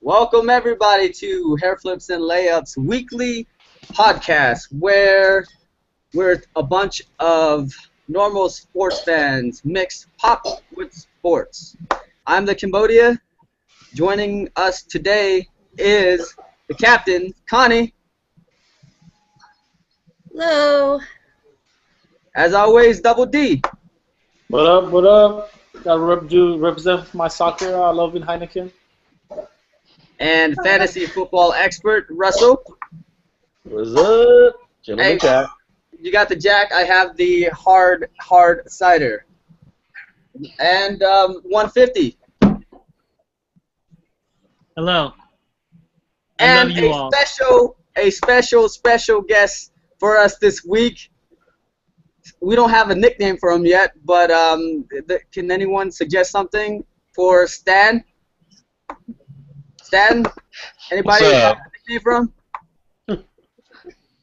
Welcome everybody to Hairflips and Layups weekly podcast where we're a bunch of normal sports fans mixed pop with sports. I'm the Cambodia. Joining us today is the captain, Connie. Hello. As always, Double D. What up, what up? Gotta represent my soccer. I love in Heineken. And fantasy football expert, Russell. What's up? Hey, Jack. you got the Jack. I have the hard cider. And 150. Hello. And love you all. a special guest for us this week. We don't have a nickname for him yet, but can anyone suggest something for Stan? Stan? Anybody have a nickname for him?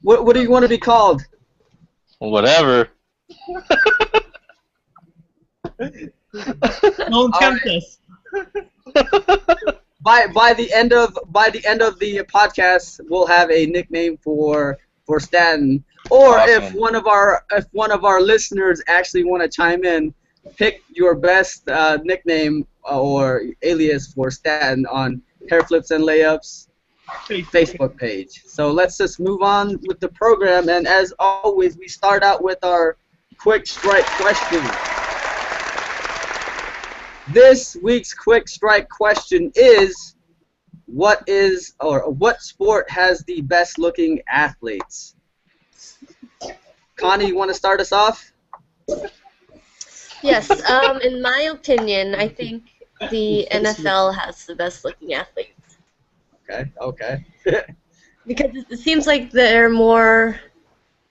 What do you want to be called? Whatever. Don't tempt us. By the end of the podcast, we'll have a nickname for Stanton. Or Awesome. if one of our listeners actually want to chime in, pick your best nickname or alias for Stanton on Hairflips and Layups Facebook page. So let's just move on with the program, and as always, we start out with our quick strike question. This week's quick strike question is, what sport has the best looking athletes? Connie, you want to start us off? Yes, in my opinion, I think the NFL has the best looking athletes. Okay. Because it seems like there's more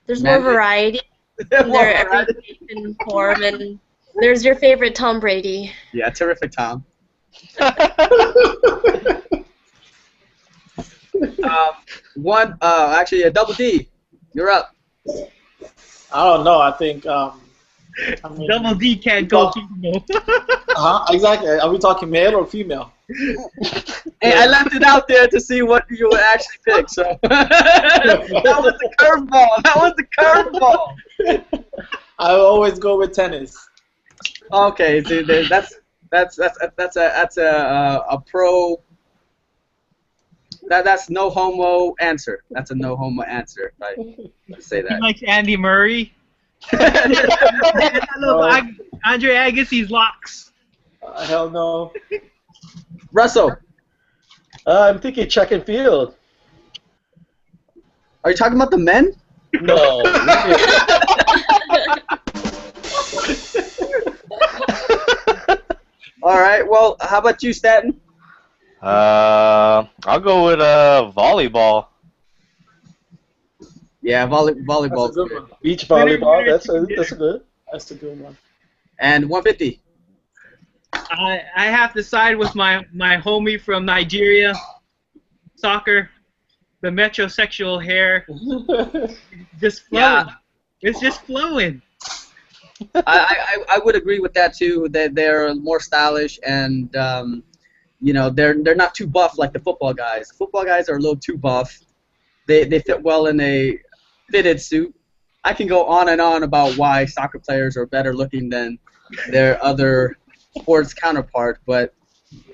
variety in their everyday form, and there's your favorite Tom Brady. Yeah, terrific, Tom. Actually, a Double D. You're up. I don't know. I think. Double D can't go female. Exactly. Are we talking male or female? Hey, I left it out there to see what you would actually pick. So that was the curveball. I always go with tennis. Okay, dude, that's a pro. That's no homo answer. That's a no homo answer. Right? Let's say that. He likes Andy Murray. I love Andre Agassi's locks. Hell no. Russell, I'm thinking track and field. are you talking about the men? No. All right. Well, how about you, Stanton? I'll go with volleyball. Yeah, volleyball. That's a good one. Beach volleyball. That's good. That's a good one. And 150. I have to side with my homie from Nigeria, soccer, the metrosexual hair, just flowing. Yeah. It's just flowing. I would agree with that too. That they're more stylish and they're not too buff like the football guys. Football guys are a little too buff. They fit well in a fitted suit. I can go on and on about why soccer players are better looking than their other sports counterpart, but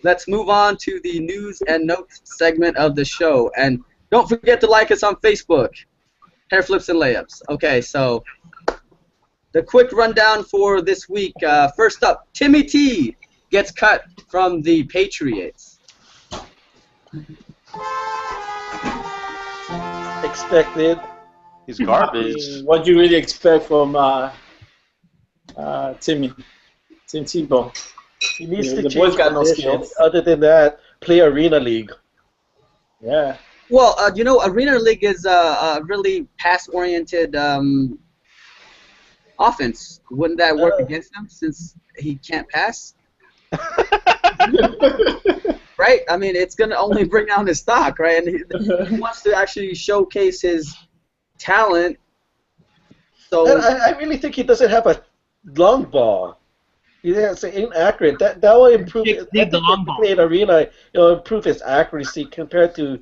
let's move on to the news and notes segment of the show. And don't forget to like us on Facebook, Hairflips and Layups. Okay, so the quick rundown for this week. First up, Timmy T gets cut from the Patriots. Expected. He's garbage. What do you really expect from Tim Tebow? He needs to The change boy's got no positions. skills. Other than that, play Arena League. Yeah. Well, Arena League is a really pass-oriented offense. Wouldn't that work against him since he can't pass? Right? I mean, it's going to only bring down his stock, right? And he wants to actually showcase his talent. So And I really think he doesn't have a long ball. Yeah, it's inaccurate. That will improve. Chicks I dig the think long if you ball. play in arena, it'll improve its accuracy compared to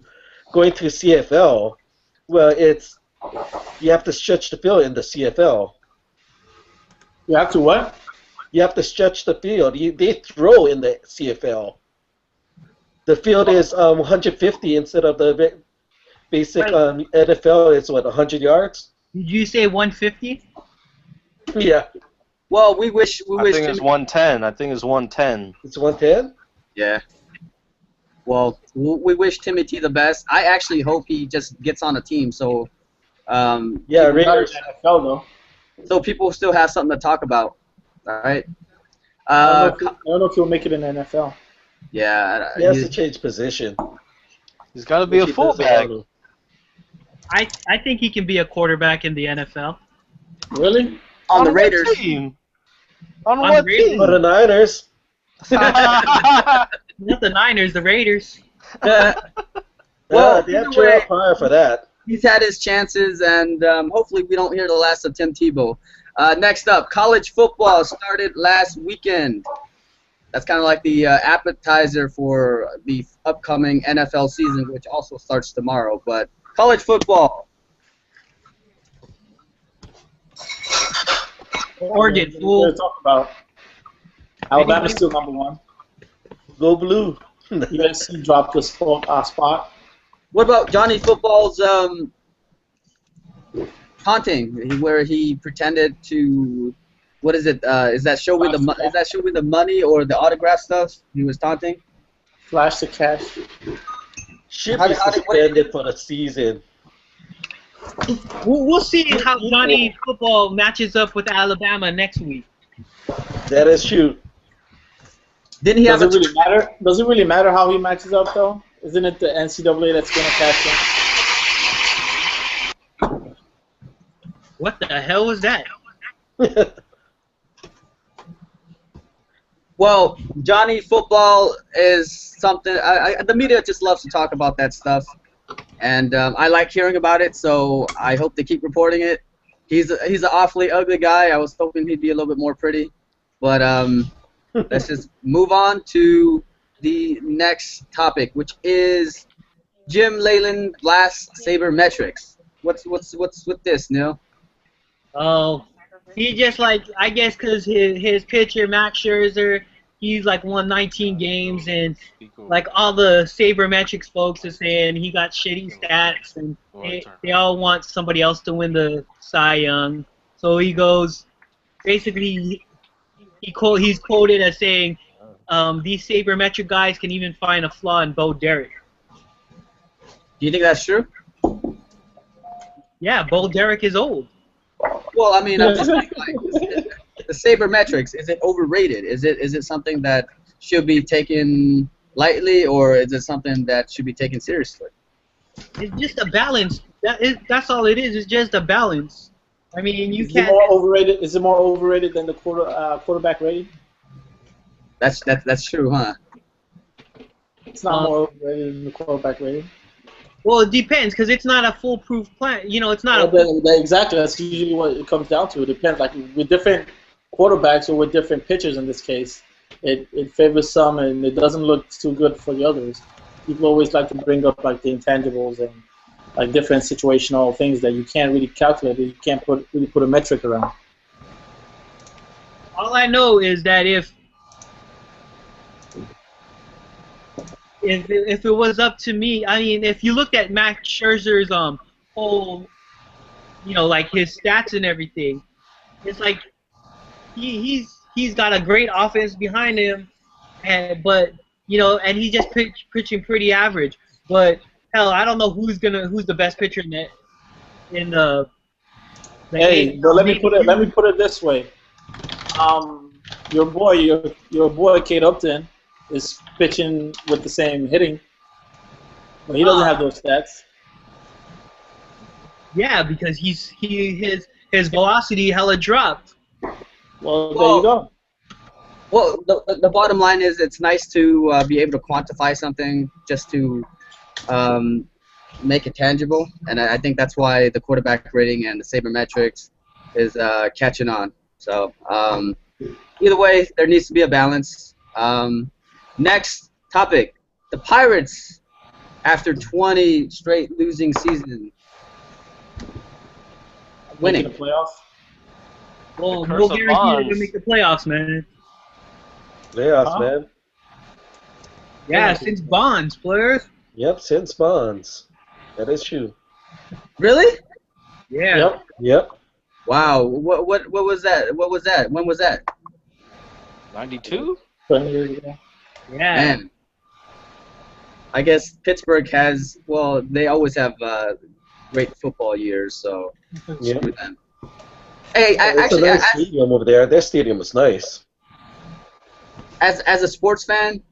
going to CFL. Well, it's you have to stretch the field in the CFL. You have to what? You have to stretch the field. They throw in the CFL. The field is 150 instead of the basic Wait, NFL is what 100 yards. did you say 150? Yeah, Well, we wish I think it's Timothy. 110. I think it's 110. it's 110. Yeah. Well, we wish Timothy the best. I actually hope he just gets on a team, so Yeah, Not in Raiders. the NFL though. so people still have something to talk about. All right. I don't know if he'll make it in the NFL. Yeah. He has to change position. He's got to be a which he does fullback. lot of. I think he can be a quarterback in the NFL. Really? On the what Raiders. team? On On what the Raiders. team? For the Niners. Not the Niners, the Raiders. Well, They have either Trey way, Pryor for that. he's had his chances, and hopefully we don't hear the last of Tim Tebow. Next up, college football started last weekend. That's kind of like the appetizer for the upcoming NFL season, which also starts tomorrow. But college football. Oregon, We're fool. gonna talk about Alabama's still number one. Go blue. USC dropped the spot. What about Johnny Football's taunting, where he pretended to? What is it? Is that show with the money or the autograph stuff? He was taunting. Flash the cash. Should How be did- what- suspended for the season. We'll see how Johnny Football matches up with Alabama next week. That is true. Didn't he have Does a? it really matter? Does it really matter how he matches up though? Isn't it the NCAA that's gonna catch him? What the hell was that? Well, Johnny Football is something. The media just loves to talk about that stuff, and I like hearing about it. So I hope they keep reporting it. He's an awfully ugly guy. I was hoping he'd be a little bit more pretty, but let's just move on to the next topic, which is Jim Leyland blast sabermetrics. What's with this, Neil? Oh, he just like I guess because his pitcher Max Scherzer, he's like won 19 games and like all the sabermetrics folks are saying he got shitty stats and they all want somebody else to win the Cy Young. So he goes, basically he's quoted as saying, these sabermetric guys can even find a flaw in Bo Derek. Do you think that's true? Yeah, Bo Derek is old. Well, I mean, I'm just thinking, like, the sabermetrics, is it overrated? Is it something that should be taken lightly, or is it something that should be taken seriously? It's just a balance. That's all it is. It's just a balance. I mean, you Is it can't. more overrated? Is it more overrated than the quarterback rating? That's true, huh? It's not more overrated than the quarterback rating. Well, it depends because it's not a foolproof plan. You know, it's not Exactly. That's usually what it comes down to. It depends. Like with different quarterbacks or with different pitchers in this case, it favors some and it doesn't look too good for the others. People always like to bring up like the intangibles and like different situational things that you can't really calculate. That you can't really put a metric around. All I know is that if it was up to me, I mean, if you looked at Max Scherzer's whole, you know, like his stats and everything, it's like he's got a great offense behind him, but you know, and he's just pitching pretty average. But hell, I don't know who's the best pitcher in the Hey, but let me put it this way. Your boy Kate Upton is pitching with the same hitting, but he doesn't have those stats. Yeah, because his velocity hella dropped. Well, there you go. Well, the bottom line is it's nice to be able to quantify something just to make it tangible, and I think that's why the quarterback rating and the sabermetrics is catching on. So Either way, there needs to be a balance. Next topic: the Pirates, after 20 straight losing seasons, winning. Making the playoffs. Well, curse no of guarantee they're Bonds. gonna make the playoffs, man. Playoffs, Huh? man. Yeah, since Bonds, players. Yep, since Bonds. That is true. Really? Yeah. Yep. Yep. Wow. What was that? What was that? When was that? 92? 20 years ago. Yeah. Man. I guess Pittsburgh has. Well, they always have great football years, so Yep. screw them. Hey, It's a nice stadium over there. Their stadium is nice. as a sports fan,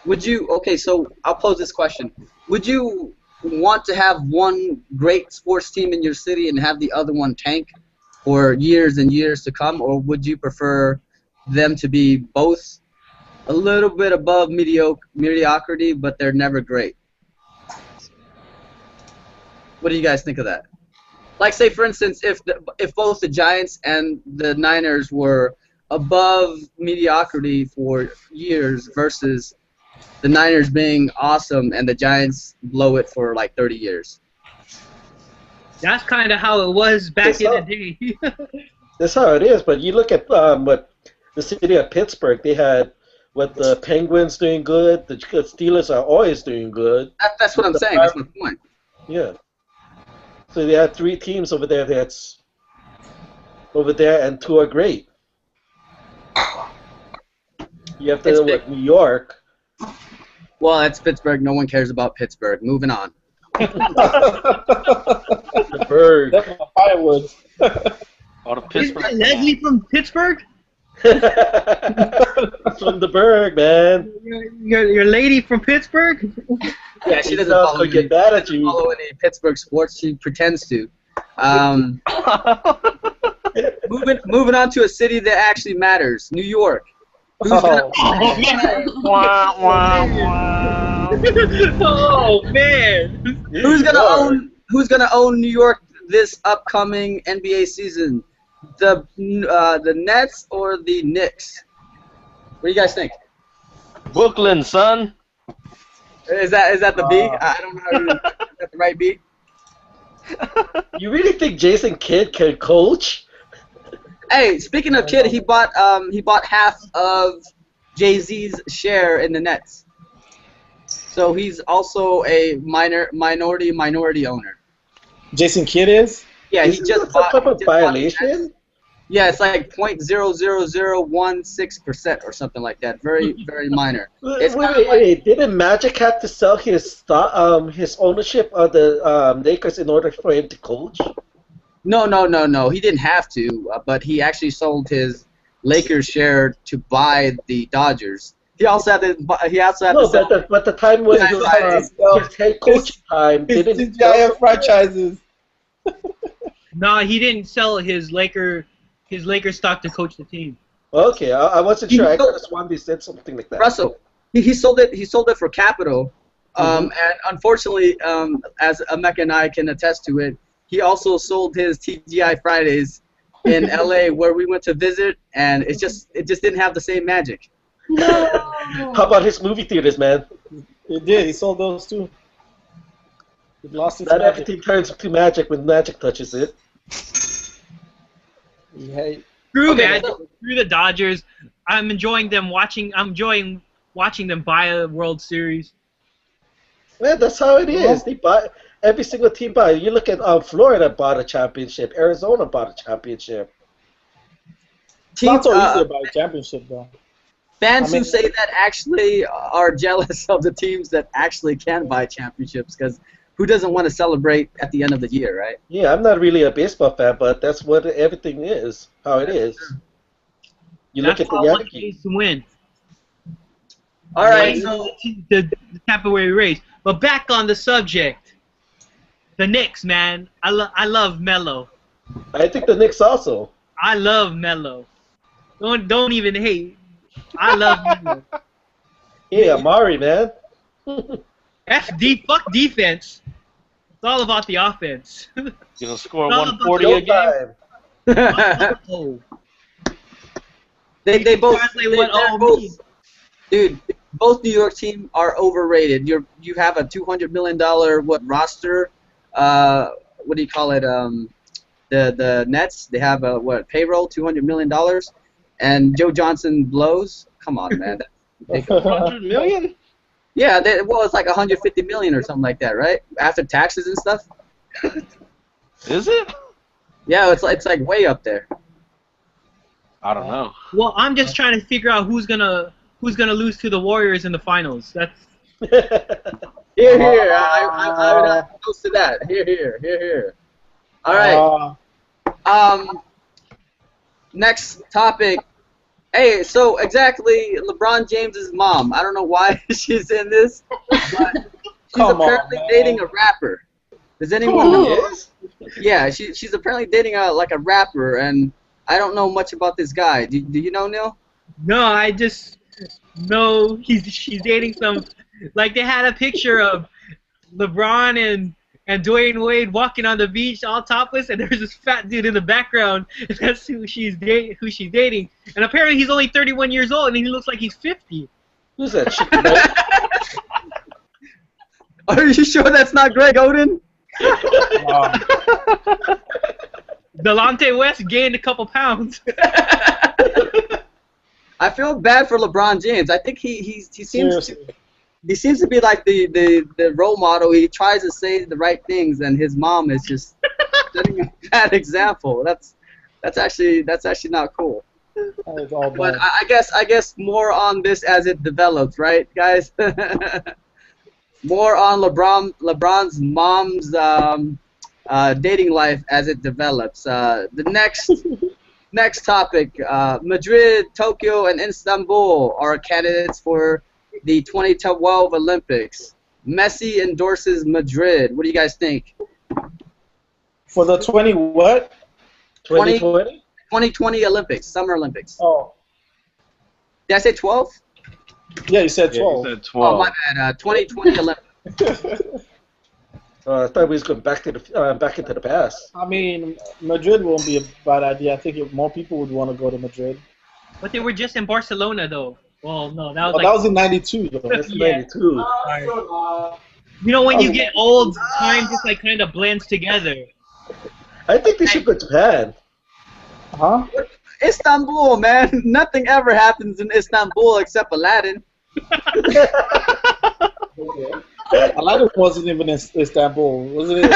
would you? Okay, so I'll pose this question: would you want to have one great sports team in your city and have the other one tank for years and years to come, or would you prefer them to be both a little bit above mediocrity, but they're never great? What do you guys think of that? Like, say for instance, if both the Giants and the Niners were above mediocrity for years versus the Niners being awesome and the Giants blow it for like 30 years. That's kind of how it was back in the day. That's how it is. But you look at what the city of Pittsburgh. They had what the Penguins doing good. The Steelers are always doing good. That's what I'm saying. That's my point. Yeah. So they had 3 teams over there. That's over there, and 2 are great. You have to know what New York. Well, it's Pittsburgh. No one cares about Pittsburgh. Moving on. The Berg. That's my firewood. All the Isn't Pittsburgh. that Leslie from Pittsburgh? From the Berg, man. Your lady from Pittsburgh? Yeah, she doesn't I'll follow get mad at you. any Pittsburgh sports. She pretends to. Moving on to a city that actually matters, New York. Who's gonna, Oh man! who's gonna own New York this upcoming NBA season? The Nets or the Knicks? What do you guys think? Brooklyn, son. Is that the B? I don't know how to. Is that the right B? You really think Jason Kidd can coach? Hey, speaking of Kidd, he bought half of Jay-Z's share in the Nets. So he's also a minority owner. Jason Kidd is? Yeah, he Isn't just that bought. some type of he just bought the violation? Nets. Yeah, it's like 0.00016% or something like that. Very, very minor. It's Wait. Didn't Magic have to sell his his ownership of the Lakers in order for him to coach? No. He didn't have to, but he actually sold his Lakers share to buy the Dodgers. He also had to. Sell. But the time when his head coaching time His didn't. giant franchises. No, he didn't sell his Laker stock to coach the team. Okay, I wasn't sure. I could have sworn they said something like that. Russell, he sold it. He sold it for capital, and unfortunately, as Emeka and I can attest to it, he also sold his TGI Fridays in LA where we went to visit, and it just didn't have the same magic. No. How about his movie theaters, man? It did. He sold those too. It lost its Not magic. everything turns to magic when magic touches it. Yeah. Screw Okay, Magic, screw the Dodgers. I'm enjoying watching them buy a World Series. Man, that's how it is. They buy every single team buy. You look at Florida bought a championship. Arizona bought a championship. It's not so easy to buy a championship, though. Fans who say that actually are jealous of the teams that actually can buy championships, because who doesn't want to celebrate at the end of the year, right? Yeah, I'm not really a baseball fan, but that's what everything is. How it is. You look That's at how the one Yankees. needs to win. All right. Win So the Tampa Bay Rays. But back on the subject, the Knicks, man. I love Melo. I think the Knicks also. I love Melo. Don't even hate. I love Melo. Yeah, Amari, man. Fuck defense. It's all about the offense. You gonna score No, 140 a game? Showtime. Oh. They both. Translate what They're all both. means. Dude, both New York teams are overrated. You have a $200 million roster? What do you call it? The Nets, they have a payroll $200 million, and Joe Johnson blows. Come on, man. 100 million? Yeah, it's like 150 million or something like that, right? After taxes and stuff. Is it? Yeah, it's like way up there. I don't know. Well, I'm just trying to figure out who's gonna lose to the Warriors in the finals. That's Here. I would add close to that. Here. All right. Next topic. Hey, so exactly, LeBron James's mom. I don't know why she's in this, but she's apparently dating a rapper. Does anyone know? Yeah, she's apparently dating a rapper, and I don't know much about this guy. Do you know, Neil? no, I just know she's dating some. Like they had a picture of LeBron and Dwayne Wade walking on the beach all topless, and there's this fat dude in the background, and that's who she's dating. And apparently he's only 31 years old, and he looks like he's 50. Who's that chick? Are you sure that's not Greg Oden? Delonte West gained a couple pounds. I feel bad for LeBron James. I think he seems to be like the role model. He tries to say the right things, and his mom is just setting a bad example. That's actually not cool. That is all But bad. I guess more on this as it develops, right, guys? More on LeBron's mom's dating life as it develops. The next topic: Madrid, Tokyo, and Istanbul are candidates for the 2012 Olympics. Messi endorses Madrid. What do you guys think? For the 20 what? 2020? 2020 Olympics, Summer Olympics. Oh, Did I say 12? yeah, you said Yeah, 12. you said 12. Oh, my bad. 2020 Olympics. I thought we was going back into the past. I mean, Madrid won't be a bad idea. I think more people would want to go to Madrid. But they were just in Barcelona, though. Well, no, that was That was in '92, though. That's Yeah. 92. You know, when you get old, time just kind of blends together. I think they should go to Japan. Huh? Istanbul, man. Nothing ever happens in Istanbul except Aladdin. Aladdin wasn't even in Istanbul, wasn't it?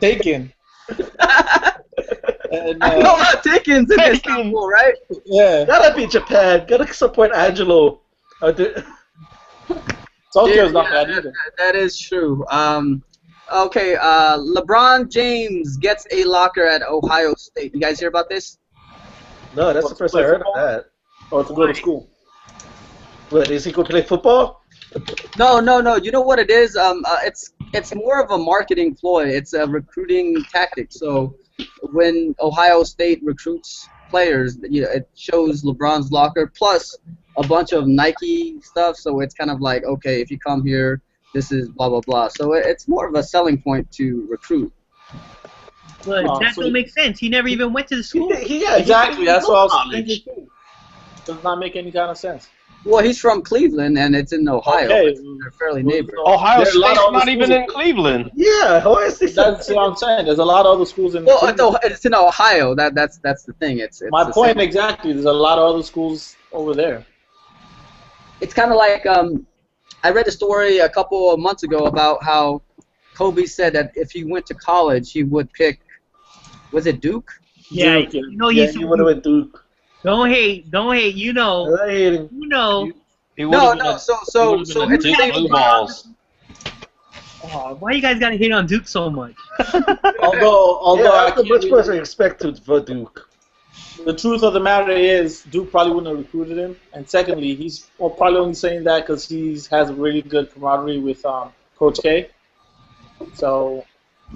Taken. And, I know about Tickens in Istanbul, right? yeah, Gotta be Japan. Gotta support Angelo. Tokyo's not bad either. That is true. Okay, LeBron James gets a locker at Ohio State. You guys hear about this? No, that's the first I heard of that. Or to go to school. What, is he going to play football? No. You know what it is? It's more of a marketing ploy. It's a recruiting tactic. So when Ohio State recruits players, it shows LeBron's locker plus a bunch of Nike stuff. So it's kind of like, okay, if you come here, this is blah blah blah. So it's more of a selling point to recruit. But that don't make sense. He never even went to the school. Yeah, Exactly, that's what I was college. thinking too. Does not make any kind of sense. Well, he's from Cleveland, and it's in Ohio. Okay. They're fairly neighbors. Ohio There's a lot State's of not even schools- in Cleveland. Yeah, why is this? That's what I'm saying. There's a lot of other schools in. Well, it's in Ohio. That's the thing. It's My the point same. exactly. There's a lot of other schools over there. It's kind of like I read a story a couple of months ago about how Kobe said that if he went to college, he would pick. Was it Duke? Yeah, Duke, you know Yeah, he's. he would have went Duke. Don't hate. You know. I hate him. You know. He No. would've been So a it's Duke like Blue Balls. Oh, why you guys gotta hate on Duke so much? Although Yeah, I that's can't much really- more I expect for Duke. the truth of the matter is, Duke probably wouldn't have recruited him. And secondly, he's probably only saying that because he has a really good camaraderie with Coach K. So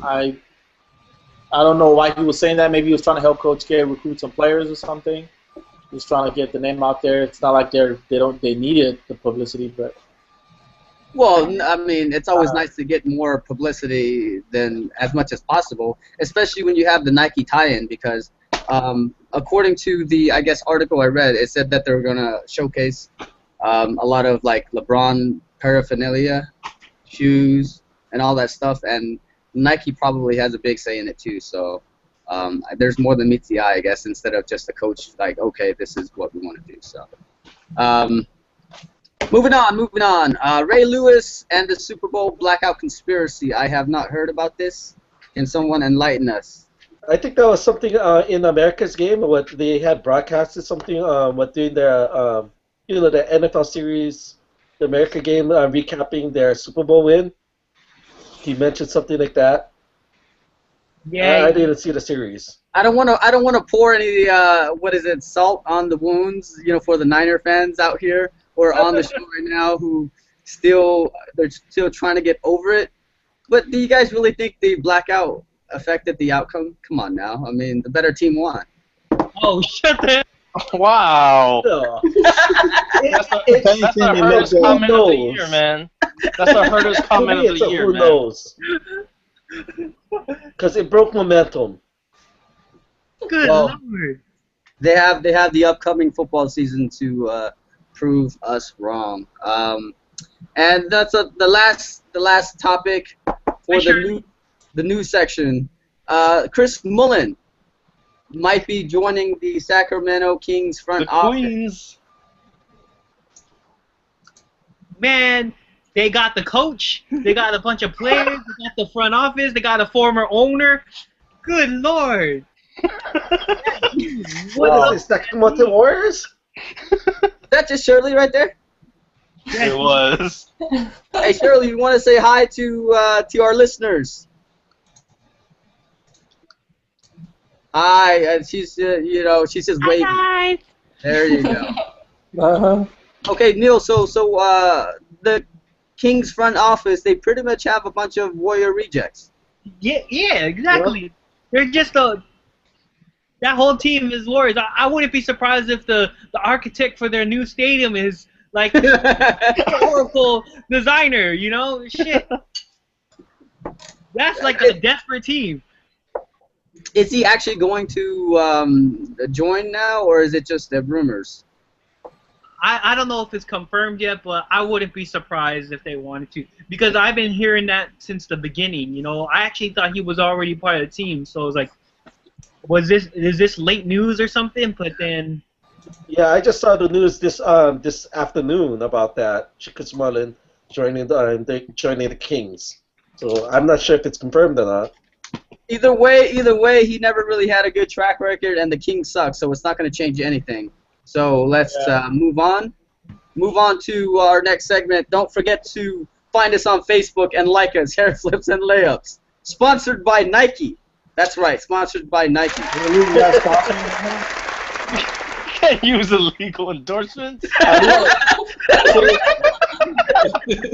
I don't know why he was saying that. Maybe he was trying to help Coach K recruit some players or something. He was trying to get the name out there. It's not like they needed the publicity, but Well, I mean, it's always nice to get more publicity than as much as possible, especially when you have the Nike tie-in because according to the, I guess, article I read, it said that they were gonna showcase a lot of like LeBron paraphernalia, shoes, and all that stuff, and Nike probably has a big say in it too. So there's more than meets the eye, I guess, instead of just the coach like, okay, this is what we want to do. So moving on. Ray Lewis and the Super Bowl blackout conspiracy. I have not heard about this. Can someone enlighten us? I think that was something in America's game. What they had broadcasted something. What doing their the NFL series, the America game, recapping their Super Bowl win. He mentioned something like that. Yeah. I didn't see the series. I don't want to pour any salt on the wounds, for the Niner fans out here or on the show right now who they're still trying to get over it. But do you guys really think the blackout affected the outcome? Come on now. I mean, the better team won. Oh, shut the. Wow. That's the hardest comment of the year, man. That's the hardest comment of the year, who man. knows? Because it broke momentum. Good Lord. They have the upcoming football season to prove us wrong. And that's the last topic for the news section. Chris Mullen might be joining the Sacramento Kings front office. Queens. Man, they got the coach, they got a bunch of players, they got the front office, they got a former owner. Good Lord. What is this, Sacramento Warriors? That's just Shirley right there? It was. Hey, Shirley, you want to say hi to our listeners? Hi, she's she's just waving. Hi. There you go. Okay, Neil. So the Kings front office, they pretty much have a bunch of Warrior rejects. Yeah, exactly. Yeah. They're just that whole team is Warriors. I wouldn't be surprised if the architect for their new stadium is like a Oracle designer. Shit. That's like a desperate team. Is he actually going to join now, or is it just the rumors? I don't know if it's confirmed yet, but I wouldn't be surprised if they wanted to, because I've been hearing that since the beginning. I actually thought he was already part of the team, so I was like, is this late news or something? But then, yeah, I just saw the news this afternoon about that. Chris Mullen joining the Kings, so I'm not sure if it's confirmed or not. Either way, he never really had a good track record, and the Kings suck, so it's not going to change anything. So let's move on. Move on to our next segment. Don't forget to find us on Facebook and like us, Hairflips and Layups. Sponsored by Nike. That's right, sponsored by Nike. Can't use illegal endorsements.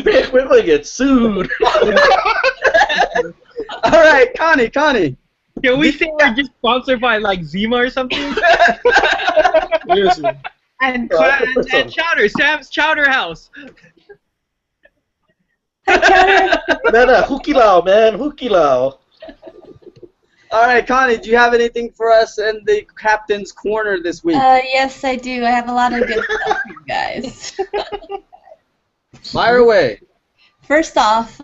We're going to get sued. All right, Connie. Can we say we're just sponsored by like Zima or something? and Chowder, Sam's Chowder House. Hukilao, man, Hukilao. All right, Connie, do you have anything for us in the Captain's Corner this week? Yes, I do. I have a lot of good stuff for you guys. Fire away. First off,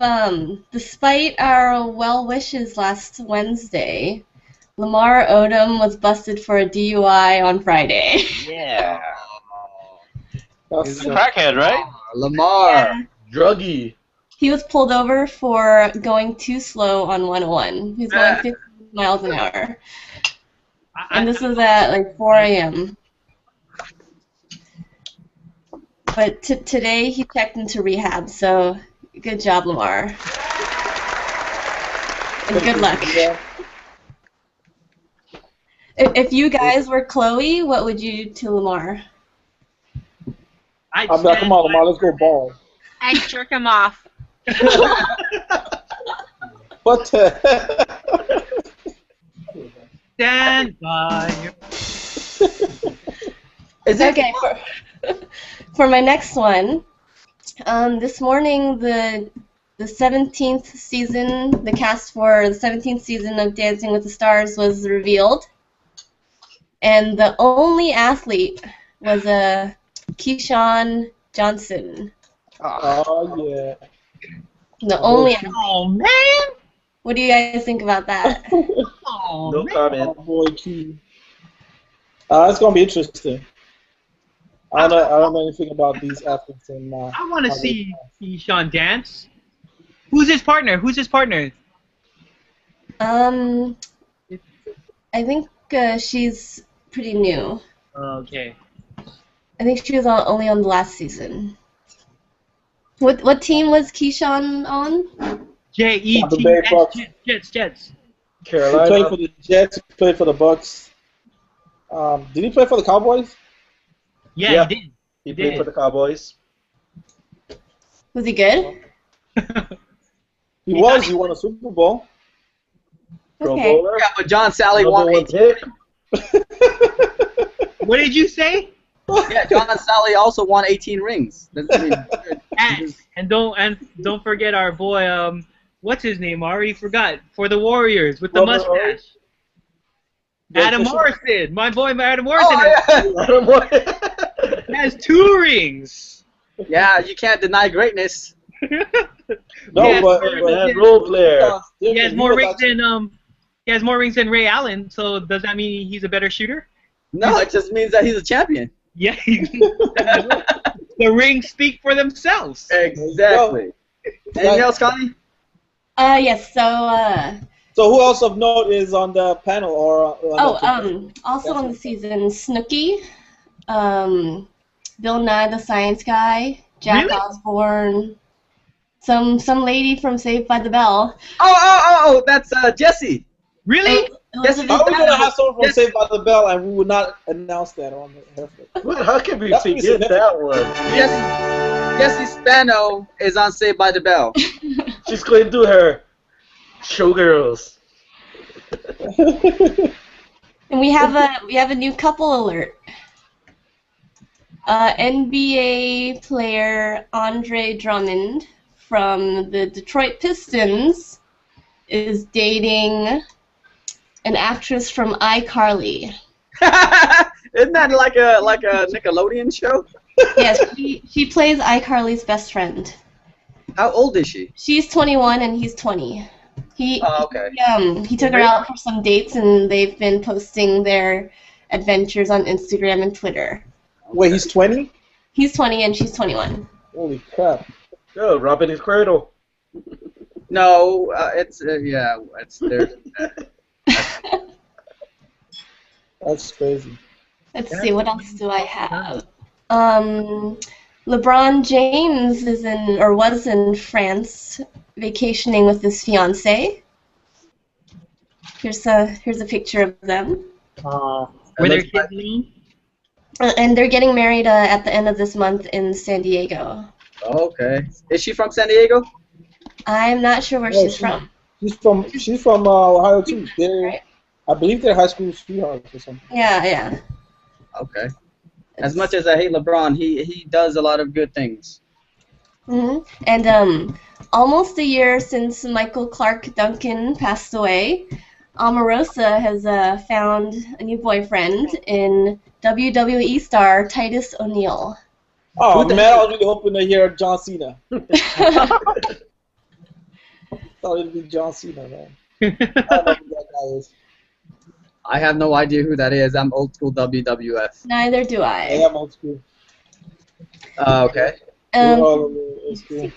despite our well wishes last Wednesday, Lamar Odom was busted for a DUI on Friday. Yeah. He's a crackhead, right? Lamar. Yeah. Druggy. He was pulled over for going too slow on 101. He was going 50 miles an hour. And this was at like 4 a.m. But today he checked into rehab, so good job, Lamar. And good luck. If you guys were Chloe, what would you do to Lamar? I'm like, come on, Lamar, let's go ball. I'd jerk him off. What the? Stand by. Okay, for my next one, this morning the 17th season, the cast for the 17th season of Dancing with the Stars was revealed. and the only athlete was Keyshawn Johnson. Oh yeah. The only. Oh man! What do you guys think about that? Oh, No man. comment. Oh boy, Key. It's gonna be interesting. I don't know anything about these athletes and. I want to see Keyshawn dance. Who's his partner? I think she's pretty new. Okay. I think she was only on the last season. What team was Keyshawn on? Jets. He Carolina. played for the Jets. He played for the Bucks. Did he play for the Cowboys? Yeah, he did. He played for the Cowboys. Was he good? He was. He won a Super Bowl. Pro Okay. bowler. Yeah, but John Sally Number won one 18. pick. What did you say? Yeah, John Sally also won 18 rings. And don't forget our boy. What's his name? I already forgot. For the Warriors with the Robert mustache. Adam Morrison. My boy Adam Oh, Morrison yeah. has 2 rings. Yeah, you can't deny greatness. No, Yes, but Role player. He has more rings than Ray Allen. So does that mean he's a better shooter? No, it just means that he's a champion. Yeah. The rings speak for themselves. Exactly. Anything else, Connie? Yes. So who else of note is on the panel or? Also on the season, Snooki, Bill Nye the Science Guy, Jack Osborne, some lady from Saved by the Bell. Oh, that's Jesse. Really? Yes, How are we gonna have someone from Saved by the Bell and we would not announce that on the Hairflips? Well, how can we That's forget that one? Jesse Spano is on Saved by the Bell. She's going to do her showgirls. And we have a new couple alert. NBA player Andre Drummond from the Detroit Pistons is dating an actress from iCarly. Isn't that like a Nickelodeon show? Yes, she plays iCarly's best friend. How old is she? She's 21 and he's 20. He took her out for some dates and they've been posting their adventures on Instagram and Twitter. Wait, he's 20? He's 20 and she's 21. Holy crap! Oh, Robin is Cradle. No, it's there. That's crazy. Let's see, what else do I have? LeBron James was in France vacationing with his fiancée. Here's a picture of them. Were there kids in? And they're getting married at the end of this month in San Diego. Okay. Is she from San Diego? I'm not sure where she's from. She's from Ohio too. Right. I believe they're high school sweethearts or something. Yeah. Okay. As much as I hate LeBron, he does a lot of good things. And almost a year since Michael Clark Duncan passed away, Omarosa has found a new boyfriend in WWE star Titus O'Neil. Oh man, I was really hoping to hear John Cena. Thought it'd be John Cena, man. I don't know who that guy is. I have no idea who that is. I'm old school WWF. Neither do I I. am old school. Okay. We're all old school.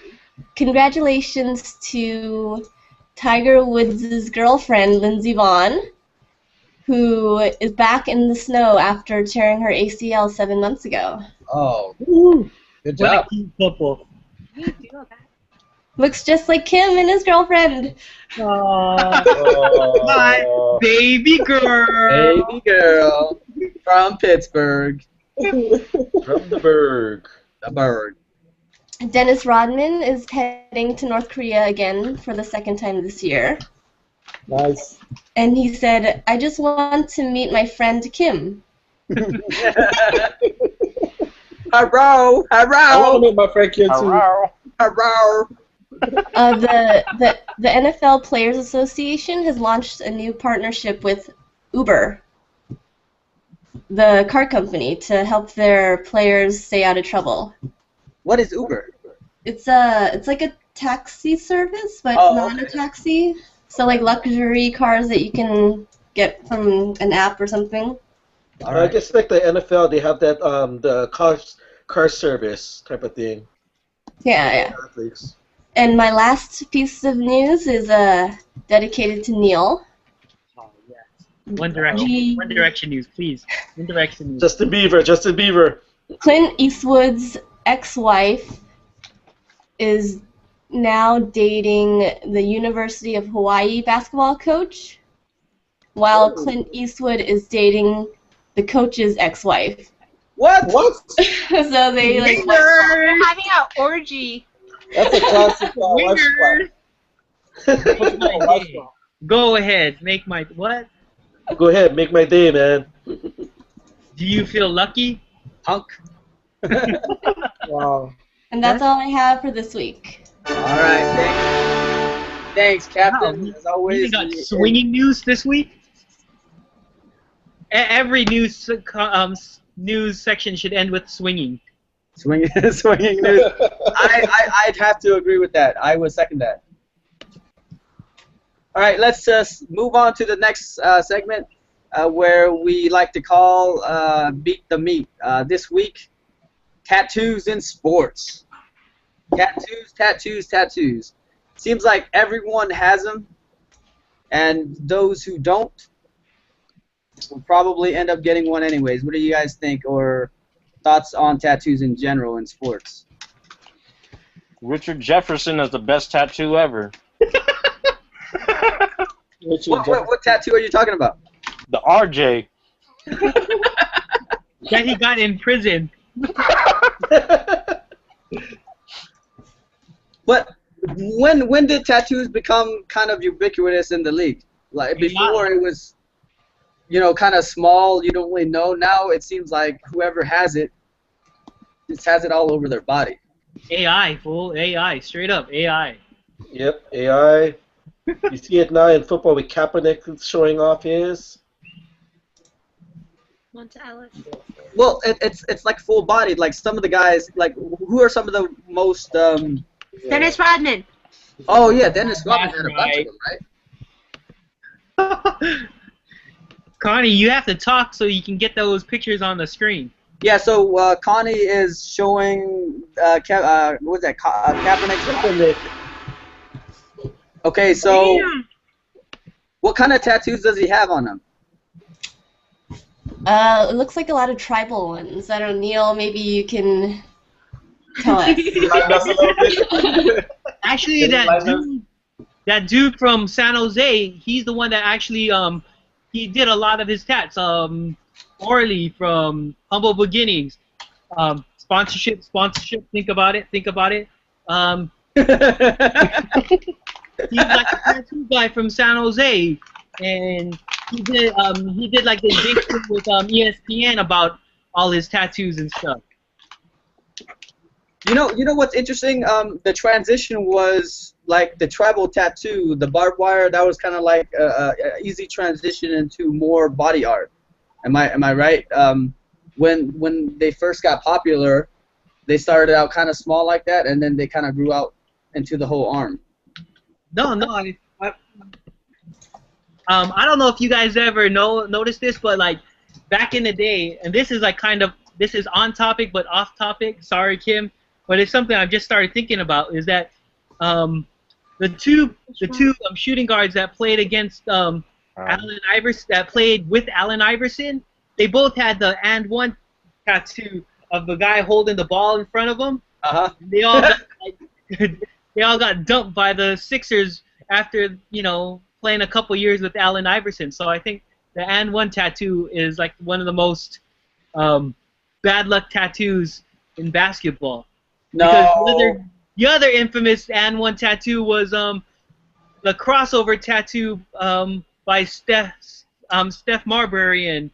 Congratulations to Tiger Woods' girlfriend, Lindsey Vonn, who is back in the snow after tearing her ACL 7 months ago. Oh. Woo. Good What job. a cute couple. Looks just like Kim and his girlfriend. My baby girl. Baby girl from Pittsburgh. From the Berg. The Berg. Dennis Rodman is heading to North Korea again for the second time this year. Nice. And he said, I just want to meet my friend Kim. Hello. I want to meet my friend Kim too. Hello. The NFL Players Association has launched a new partnership with Uber. the car company to help their players stay out of trouble. What is Uber? It's like a taxi service, but Oh, not okay. a taxi. So like luxury cars that you can get from an app or something. All I right. guess like the NFL, they have that the car service type of thing. Yeah. Athletes. And my last piece of news is dedicated to Neil. Oh, yes. One Direction news, please. One Direction news. Justin Bieber. Clint Eastwood's ex-wife is now dating the University of Hawaii basketball coach, while Clint Eastwood is dating the coach's ex-wife. What? So they like. They're having an orgy. That's a classic wife swap. Go ahead, make my what? Go ahead, make my day, man. Do you feel lucky? Punk. Wow. And that's all I have for this week. All right. Thanks, Captain. Wow, As always. We got swinging news this week. Every news news section should end with swinging. Swinging news. I'd have to agree with that. I would second that. All right, let's move on to the next segment where we like to call Beat the Meat. This week, tattoos in sports. Tattoos. Seems like everyone has them, and those who don't will probably end up getting one anyways. What do you guys think, or thoughts on tattoos in general in sports? Richard Jefferson has the best tattoo ever. What tattoo are you talking about? The RJ. That he got in prison. But when did tattoos become kind of ubiquitous in the league? Like before, it was, kind of small. You don't really know. Now it seems like whoever has it just has it all over their body. AI, fool. AI. Straight up AI. Yep, AI. You see it now in football with Kaepernick showing off his. Well, it's like full bodied. Like some of the guys, like who are some of the most? Dennis Rodman. Oh yeah, Dennis Rodman had a bunch right. of them, right? Connie, you have to talk so you can get those pictures on the screen. Yeah. So Connie is showing what was that? Kaepernick's. Okay, so what kind of tattoos does he have on him? It looks like a lot of tribal ones. I don't know, Neil, maybe you can tell us. Actually, that dude from San Jose, he's the one that actually he did a lot of his tats. Orly from Humble Beginnings. Sponsorship. Think about it. He's like a tattoo guy from San Jose, and he did like the big thing with ESPN about all his tattoos and stuff. You know what's interesting? The transition was like the tribal tattoo, the barbed wire. That was kind of like a easy transition into more body art. Am I right? When they first got popular, they started out kind of small like that, and then they kind of grew out into the whole arm. No, I don't know if you guys ever noticed this, but like back in the day, and this is like this is on topic but off topic. Sorry, Kim, but it's something I've just started thinking about. Is that the two shooting guards that played against Allen Iverson, that played with Allen Iverson, they both had the and one tattoo of the guy holding the ball in front of them. They all got, they all got dumped by the Sixers after playing a couple years with Allen Iverson. So I think the and one tattoo is like one of the most bad luck tattoos in basketball. No. Because the other infamous and one tattoo was the crossover tattoo by Steph Marbury, and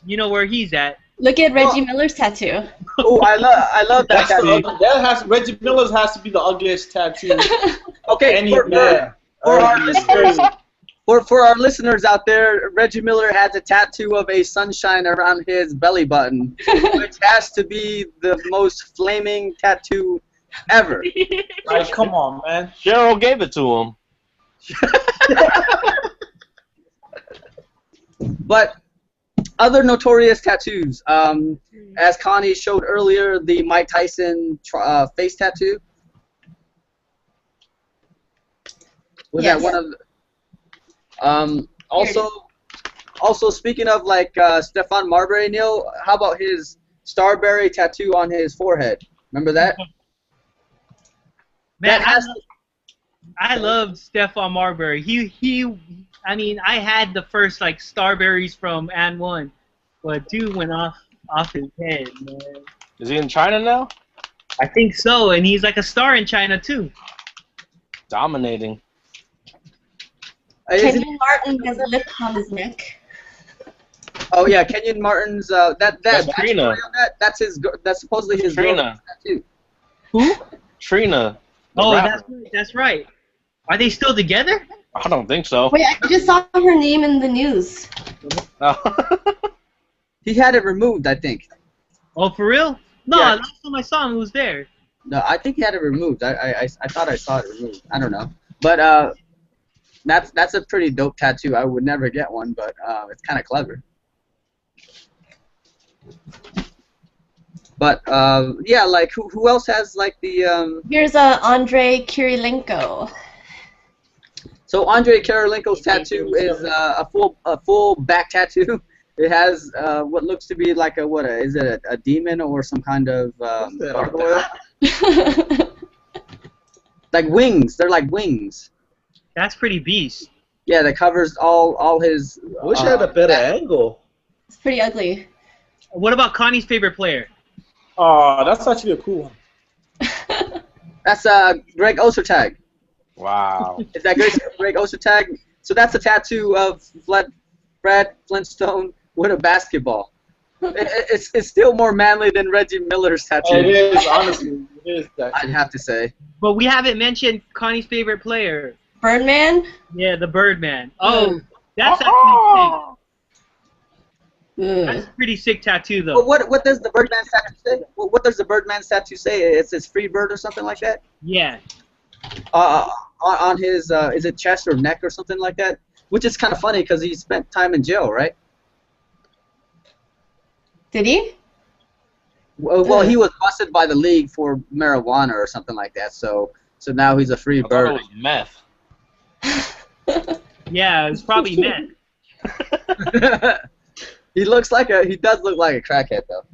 you know where he's at. Look at Reggie Miller's tattoo. Oh, I love that tattoo. Reggie Miller's has to be the ugliest tattoo. Okay, For our listeners out there, Reggie Miller has a tattoo of a sunshine around his belly button, which has to be the most flaming tattoo ever. Like, come on, man. Cheryl gave it to him. But other notorious tattoos, as Connie showed earlier, the Mike Tyson face tattoo. Was Yes. that one of the, also speaking of like Stephon Marbury, Neil, how about his Starberry tattoo on his forehead? Remember that? Man, That has I loved Stephon Marbury. I mean, I had the first like Starberries from And One, but dude went off his head, man. Is he in China now? I think so, and he's like a star in China too. Dominating. Kenyon Martin has a lip on his neck. Oh yeah, Kenyon Martin's That's Trina. That's supposedly his Trina. tattoo. Who? Trina. the Oh, rapper. that's right. Are they still together? I don't think so. Wait, I just saw her name in the news. He had it removed, I think. Oh, for real? No, Yeah. last time I saw him, he was there. No, I think he had it removed. I thought I saw it removed. I don't know, but that's a pretty dope tattoo. I would never get one, but it's kind of clever. But yeah, like who else has like the Here's Andrei Kirilenko. So Andrei Kirilenko's tattoo is a full back tattoo. It has what looks to be like is it a demon or some kind of gargoyle? Like wings. They're like wings. That's pretty beast. Yeah, that covers all his. I wish I had a better angle. It's pretty ugly. What about Connie's favorite player? Oh, that's actually a cool one. That's Greg Ostertag. Wow. Is that Greg Ostertag? So that's a tattoo of Fred Flintstone with a basketball. It's still more manly than Reggie Miller's tattoo. It is, honestly. It is, I'd actually. have to say. But we haven't mentioned Connie's favorite player. Birdman? Yeah, the Birdman. Oh, that's Ugh. that's a pretty sick tattoo, though. Well, what does the Birdman tattoo say? What does the Birdman tattoo say? It says free bird or something like that? Yeah. On his, is it chest or neck or something like that? Which is kind of funny because he spent time in jail, right? Did he? Well, he was busted by the league for marijuana or something like that. So now he's a free I thought bird. it was meth. Yeah, it's probably meth. He does look like a crackhead though.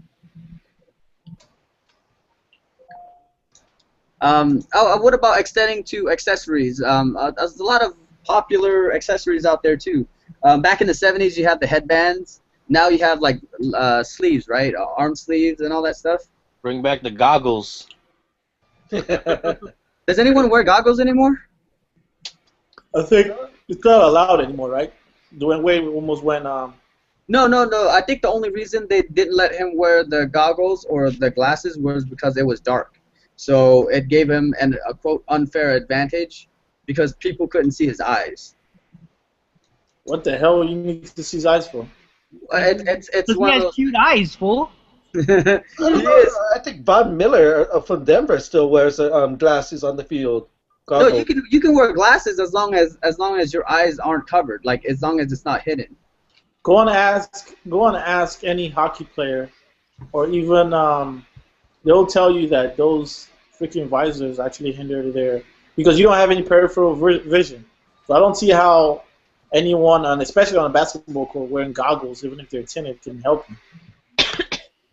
What about extending to accessories? There's a lot of popular accessories out there too. Back in the 70s, you had the headbands. Now you have like sleeves, right? Arm sleeves and all that stuff. Bring back the goggles. Does anyone wear goggles anymore? I think it's not allowed anymore, right? Dwayne Wade almost went. No. I think the only reason they didn't let him wear the goggles or the glasses was because it was dark. So it gave him a quote unfair advantage because people couldn't see his eyes. What the hell you need to see his eyes for? It's Look, one he of has cute eyes, fool. those. I think Von Miller from Denver still wears glasses on the field. No, Goggles. you can wear glasses as long as your eyes aren't covered, like as long as it's not hidden. Go on and ask any hockey player, or even they'll tell you that those freaking visors actually hinder their, because you don't have any peripheral vision. So I don't see how anyone, especially on a basketball court, wearing goggles, even if they're tinted, can help you.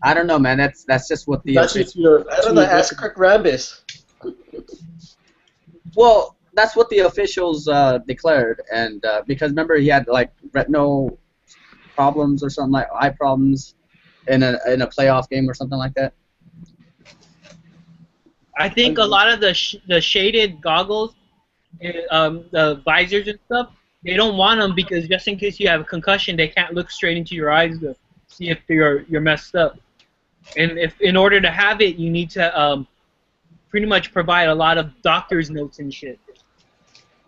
I don't know, man. That's just what the. That's just your. I don't know. Ask Kirk Rambis. Well, that's what the officials declared, and because remember he had like retinal problems or something, like eye problems in a playoff game or something like that. I think a lot of the shaded goggles, the visors and stuff, they don't want them because just in case you have a concussion, they can't look straight into your eyes to see if you're messed up. And if in order to have it, you need to pretty much provide a lot of doctor's notes and shit.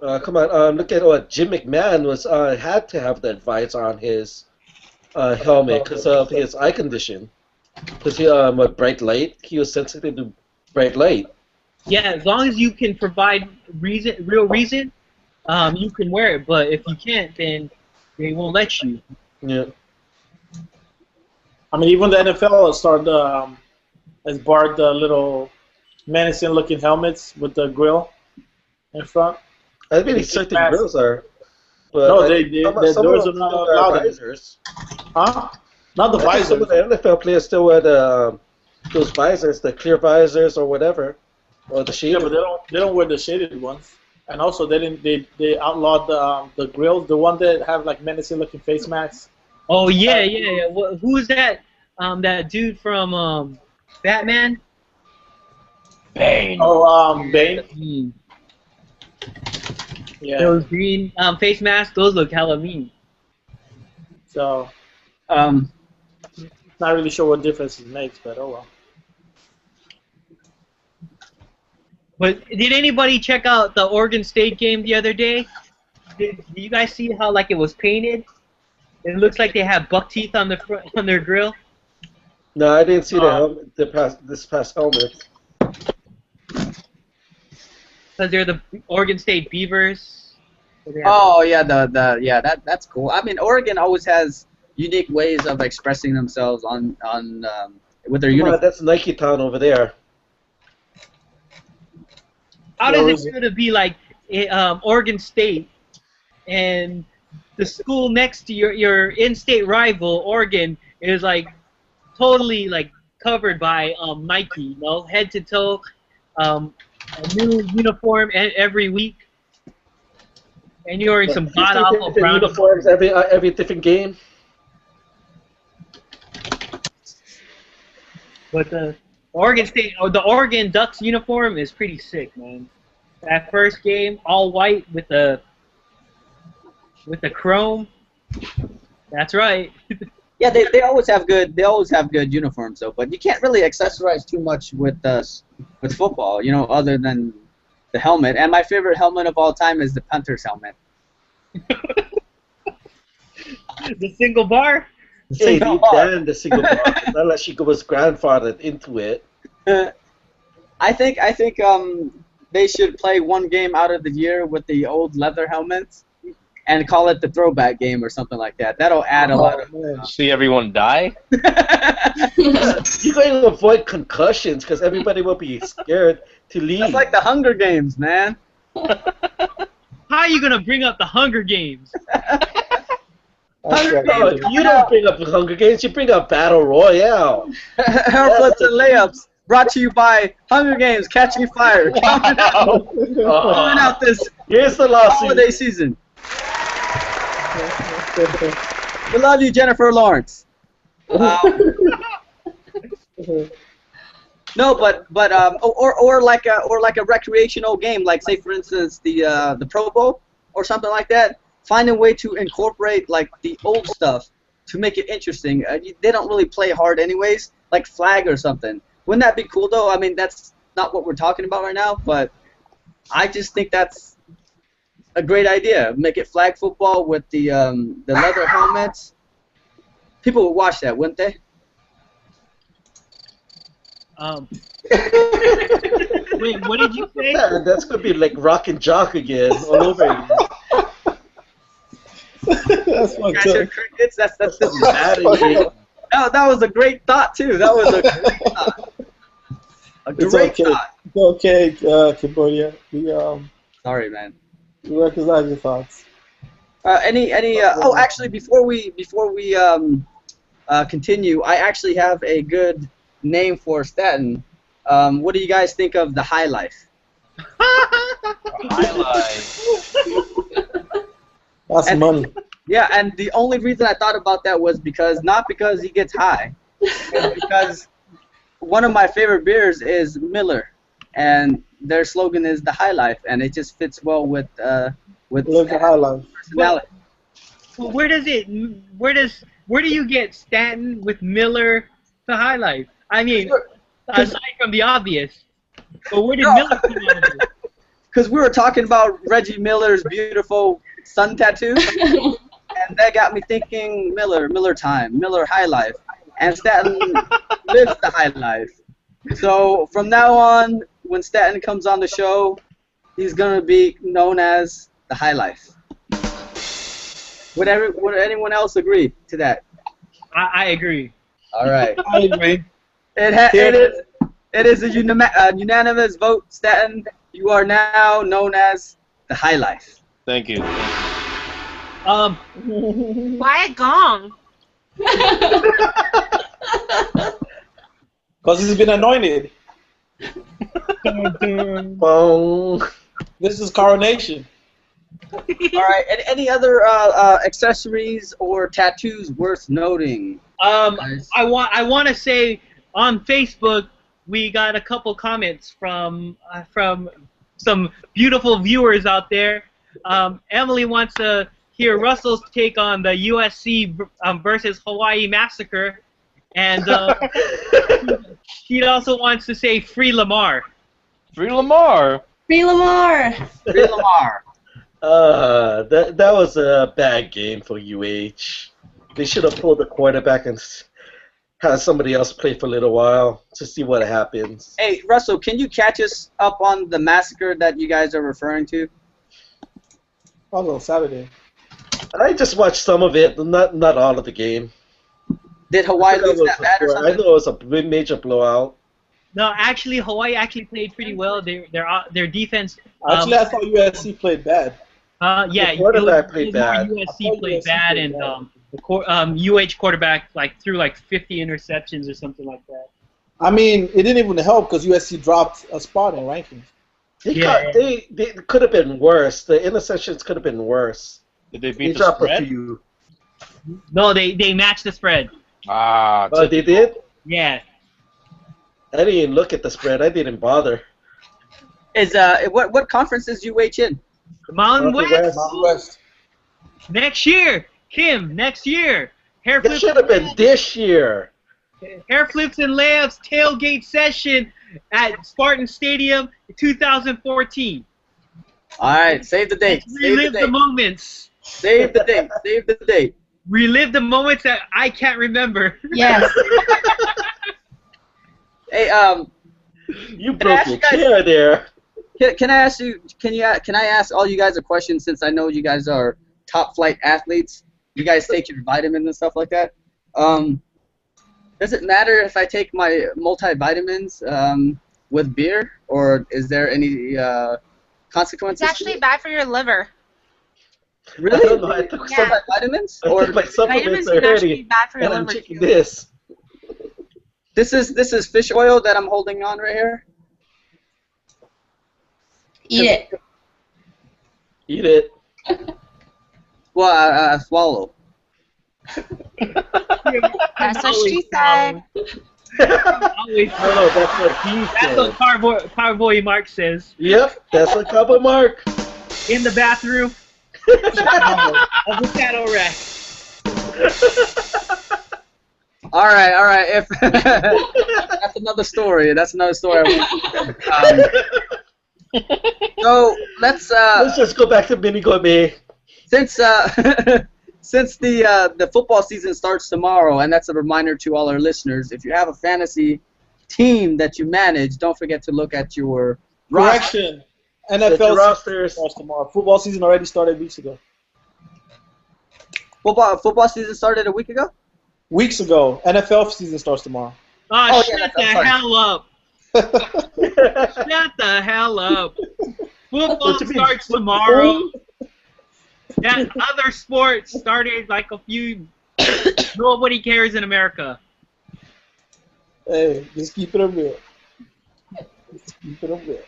Come on, look at what Jim McMahon was had to have the visor on his helmet because of his eye condition. Because he bright light, he was sensitive to bright light. Yeah, as long as you can provide real reason, you can wear it. But if you can't, then they won't let you. Yeah. I mean, even the NFL has barred the little menacing-looking helmets with the grill in front. I think certain grills are. But no, those are not allowed. Visors. Huh? Not the visors. Some of the NFL players still wear those visors, the clear visors or whatever, or the shaded. Yeah, but they don't wear the shaded ones. And also, they outlawed the grills, the one that have like menacing-looking face masks. Oh yeah. Who's that? That dude from Batman. Bane. Oh, Bane. Yeah. Those green face masks, those look hella mean. So, not really sure what difference it makes, but oh well. But did anybody check out the Oregon State game the other day? Did you guys see how like it was painted? It looks like they have buck teeth on their grill. No, I didn't see this past helmet. Because they're the Oregon State Beavers. Oh yeah, that's cool. I mean, Oregon always has unique ways of expressing themselves on with their uniform. That's Nike Town over there. How does it feel to be like Oregon State and the school next to your in-state rival, Oregon, is like totally like covered by Nike, you know, head to toe, a new uniform every week, and you're wearing some god awful brown uniforms every different game. But the Oregon Ducks uniform is pretty sick, man. That first game, all white with the chrome. That's right. Yeah, they always have good uniforms though, but you can't really accessorize too much with football, you know, other than the helmet. And my favorite helmet of all time is the Panthers helmet. The single bar. The single bar. Not like she was grandfathered into it. I think they should play one game out of the year with the old leather helmets and call it the throwback game or something like that. That'll add a lot of... See everyone die? You're going to avoid concussions because everybody will be scared to leave. That's like the Hunger Games, man. How are you going to bring up the Hunger Games? Hunger Games. You don't bring up the Hunger Games, you bring up Battle Royale. Hairflips and Layups. Brought to you by Hunger Games Catching Fire. Coming out this Here's the lawsuit. holiday season. We love you, Jennifer Lawrence. No, but or like a recreational game, like say for instance the Pro Bowl or something like that. Find a way to incorporate like the old stuff to make it interesting. They don't really play hard anyways, like flag or something. Wouldn't that be cool though? I mean, that's not what we're talking about right now, but I just think that's a great idea. Make it flag football with the leather helmets. People would watch that, wouldn't they? Wait, what did you say? Yeah, that's gonna be like Rock and Jock again, all over again. That's You guys heard crickets? That's Madden game. that was a great thought too. That was a great thought. A great thought. It's okay, Cambodia. Sorry, man. We recognize your thoughts. Oh, actually, before we continue, I actually have a good name for Staten. What do you guys think of the HighLife? HighLife. That's money. Yeah, and the only reason I thought about that was not because he gets high, it's because one of my favorite beers is Miller, and their slogan is the HighLife, and it just fits well with HighLife personality. Well, where do you get Stanton with Miller to HighLife? I mean, aside from the obvious, but where did Miller come out of it? because we were talking about Reggie Miller's beautiful sun tattoo, and that got me thinking Miller time, Miller HighLife, and Staten lives the HighLife. So from now on, when Staten comes on the show, he's gonna be known as the HighLife. Would anyone else agree to that? I agree. All right. I agree. It is a unanimous vote, Staten. You are now known as the HighLife. Thank you. Why a gong? Because he's been anointed. Boom. This is coronation. All right. Any other accessories or tattoos worth noting? I want to say on Facebook we got a couple comments from some beautiful viewers out there. Emily wants to hear Russell's take on the USC versus Hawaii massacre, and she also wants to say free Lamar. Free Lamar. Free Lamar. Free Lamar. That was a bad game for UH. They should have pulled the quarterback and had somebody else play for a little while to see what happens. Hey, Russell, can you catch us up on the massacre that you guys are referring to? Oh, on Saturday. I just watched some of it, not all of the game. Did Hawaii lose that bad or I something? know it was a major blowout. No, actually, Hawaii actually played pretty well. Their defense. Actually, I thought USC played bad. Yeah, The quarterback played bad. USC played bad, and the UH quarterback threw like 50 interceptions or something like that. I mean, it didn't even help because USC dropped a spot in rankings. They could have been worse. The interceptions could have been worse. Did they beat the dropped spread? a few. No, they matched the spread. Ah. Oh, they did? Yeah. I didn't even look at the spread. I didn't bother. Is what conference is UH in? Mountain West. Mountain West. Next year, Kim. Next year. That should have been this year. Hairflips and Layups tailgate session at Spartan Stadium 2014. All right, save the date. Relive the moments. Save the date. Save the date. Relive the moments that I can't remember. Yes. Hey, You broke your chair there. Can I ask you? Can I ask all you guys a question? Since I know you guys are top flight athletes, you guys take your vitamins and stuff like that. Does it matter if I take my multivitamins with beer, or is there any consequences? It's actually bad for your liver. Really? I don't know. I took Yeah. Vitamins? I Or took my supplements Vitamins can actually already, be bad for your and I'm liver taking too. this. this is fish oil that I'm holding on right here. Eat it. Eat it. Well, I swallow. That's what she said. Always, No, that's what he that's what said. Carboy Mark says. Yep, that's what Cowboy Mark. In the bathroom of the shadow rack. All right. If that's another story. That's another story. So let's just go back to Mini Gourmet. since since the football season starts tomorrow, and that's a reminder to all our listeners. If you have a fantasy team that you manage, don't forget to look at your roster. Correction. Set NFL your rosters. starts tomorrow. Football season already started weeks ago. Football season started a week ago. Weeks ago. NFL season starts tomorrow. Oh, yeah, shut that's the fine. hell up. Shut the hell up. Football starts tomorrow. That other sport started like a few. Nobody cares in America. Hey, just keep it up real. Just keep it up real.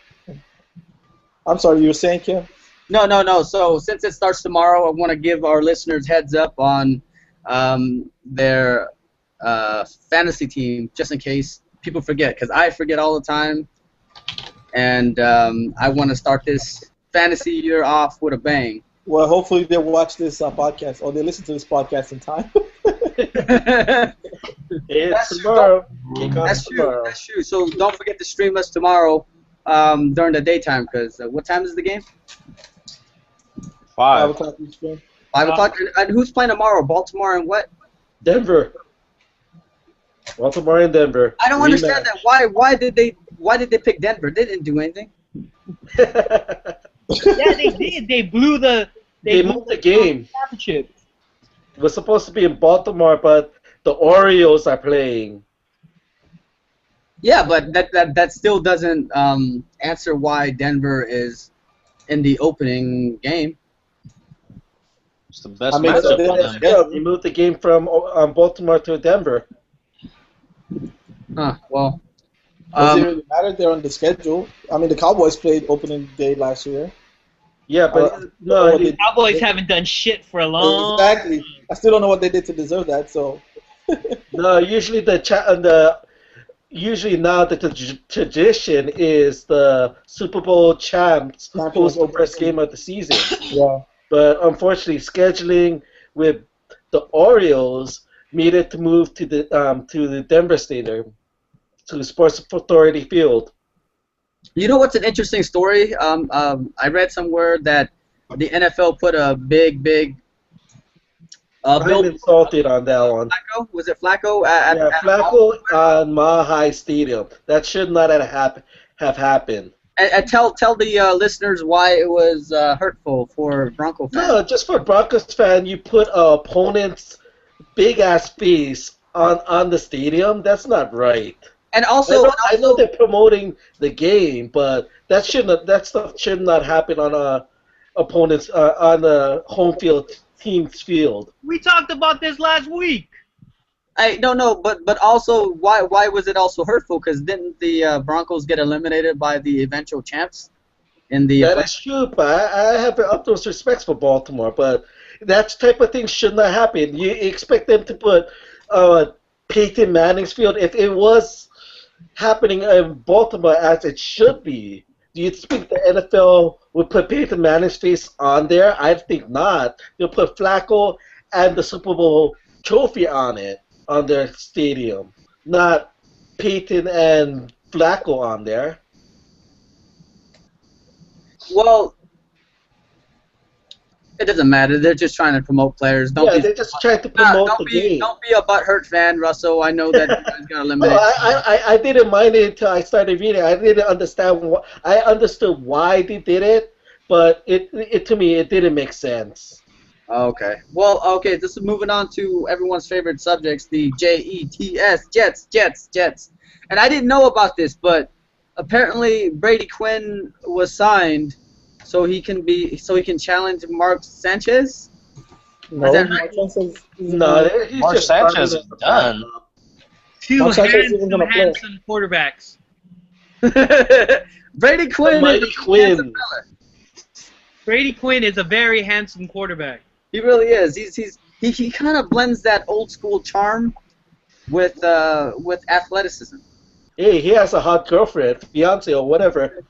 I'm sorry, you were saying, Kim? No. So since it starts tomorrow, I want to give our listeners heads up on their fantasy team, just in case people forget, because I forget all the time, and I want to start this fantasy year off with a bang. Well, hopefully they watch this podcast, or they listen to this podcast in time. It's tomorrow. That's true. So don't forget to stream us tomorrow during the daytime. Because what time is the game? 5 5. o'clock Eastern. 5 o'clock. And who's playing tomorrow? Baltimore and what? Denver. Baltimore and Denver. I don't understand that. Why did they pick Denver? They didn't do anything. Yeah, they did. They blew the. They moved the game. Championship. It was supposed to be in Baltimore, but the Orioles are playing. Yeah, but that still doesn't answer why Denver is in the opening game. It's the best I mean, matchup they- for them. Yeah, they moved the game from Baltimore to Denver. Huh. Well. Does it really matter? They're on the schedule. I mean, the Cowboys played opening day last year. Yeah, but no, The Cowboys haven't done shit for a long. Exactly. I still don't know what they did to deserve that. So. no. Usually usually now the tradition is the Super Bowl champs host the first game of the season. Yeah. But unfortunately, scheduling with the Orioles made it to move to the Denver Stadium, to Sports Authority Field. You know what's an interesting story? I read somewhere that the NFL put a big I'm insulted on that one. Flacco? Was it Flacco? Flacco on Mile High Stadium. That should not have happened. And tell the listeners why it was hurtful for Bronco fans. No, just for Broncos fan, you put opponent's big ass face on the stadium. That's not right. And also, I know they're promoting the game, but that stuff should not happen on opponents on the home field team's field. We talked about this last week. I don't know, but also why was it also hurtful? Because didn't the Broncos get eliminated by the eventual champs in the? That is true, but I have utmost respect for Baltimore, but that type of thing should not happen. You expect them to put Peyton Manning's field if it was happening in Baltimore as it should be. Do you think the NFL would put Peyton Manning's face on there? I think not. They'll put Flacco and the Super Bowl trophy on it, on their stadium, not Peyton and Flacco on there. Well, it doesn't matter. They're just trying to promote players. They're just trying to promote the game. Don't be a butthurt fan, Russell. I know that you guys got eliminated. I didn't mind it until I started reading. I didn't understand. I understood why they did it, but it to me it didn't make sense. Okay. Well, okay. This is moving on to everyone's favorite subjects, the Jets, Jets. And I didn't know about this, but apparently Brady Quinn was signed, so he can challenge Mark Sanchez. No, Is that Mark right? Sanchez. No, he's Mark just Sanchez is done. Two Mark Sanchez isn't gonna play. handsome quarterbacks. Brady Quinn. Mighty is a Quinn. handsome fella. Brady Quinn is a very handsome quarterback. He really is. He kind of blends that old school charm with athleticism. Hey, he has a hot girlfriend, fiance or whatever.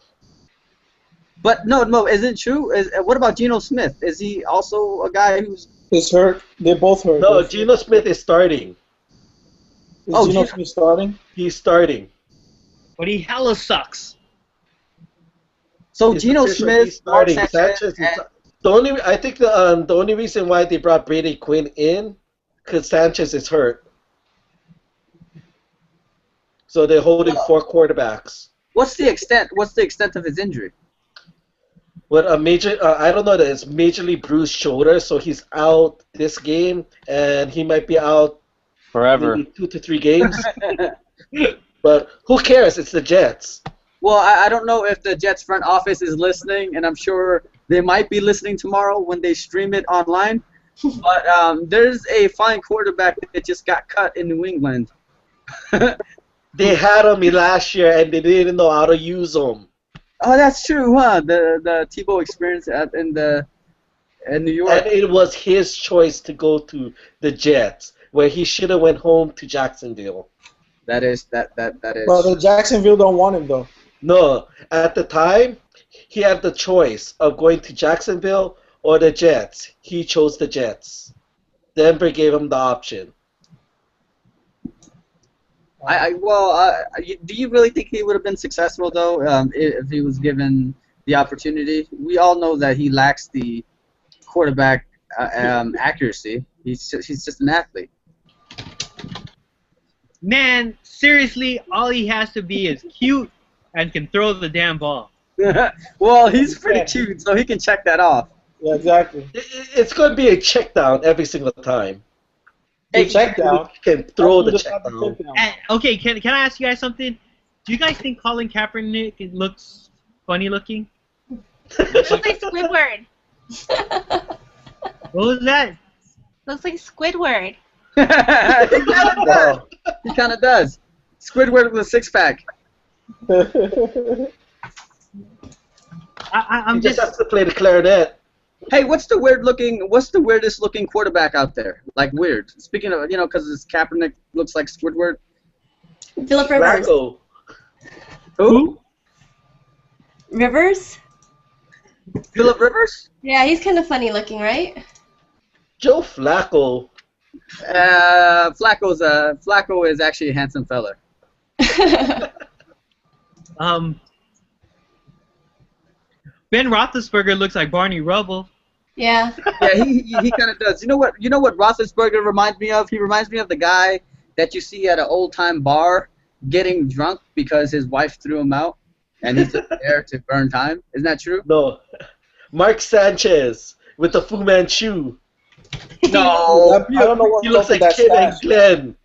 But no, is it true? What about Geno Smith? Is he also a guy who's? Is hurt. They're both hurt. No, Geno Smith is starting. Is Geno Smith starting? He's starting. But he hella sucks. So It's Geno officially Smith, Mark starting. Sanchez, I think the only reason why they brought Brady Quinn in, because Sanchez is hurt. So they're holding 4 quarterbacks. What's the extent of his injury? But a major, I don't know, that it's majorly bruised shoulder, so he's out this game, and he might be out Forever. maybe 2 to 3 games. But who cares? It's the Jets. Well, I don't know if the Jets front office is listening, and I'm sure they might be listening tomorrow when they stream it online. But there's a fine quarterback that just got cut in New England. They had him last year, and they didn't know how to use him. Oh, that's true, huh? The Tebow experience in New York. And it was his choice to go to the Jets, where he should have went home to Jacksonville. That is. But the Jacksonville don't want him though. No, at the time, he had the choice of going to Jacksonville or the Jets. He chose the Jets. Denver gave him the option. Do you really think he would have been successful though if he was given the opportunity? We all know that he lacks the quarterback accuracy. He's just an athlete. Man, seriously, all he has to be is cute and can throw the damn ball. Well, he's pretty cute, so he can check that off. Yeah, exactly. It's going to be a check down every single time. Hey, check down. Can throw the check down. And, okay, can I ask you guys something? Do you guys think Colin Kaepernick looks funny looking? Looks like Squidward. What was that? Looks like Squidward. He kind of does. Squidward with a six-pack. I'm He just has to play the clarinet. Hey, what's the weirdest looking quarterback out there? Like weird. Speaking of, because this Kaepernick looks like Squidward. Philip Rivers. Flacco. Who? Rivers? Philip Rivers? Yeah, he's kind of funny looking, right? Joe Flacco. Flacco is actually a handsome fella. Ben Roethlisberger looks like Barney Rubble. Yeah. Yeah, he kind of does. You know what Roethlisberger reminds me of? He reminds me of the guy that you see at an old-time bar getting drunk because his wife threw him out, and he's just there to burn time. Isn't that true? No. Mark Sanchez with the Fu Manchu. No. I don't know what He looks like that Kid and stash. Glenn.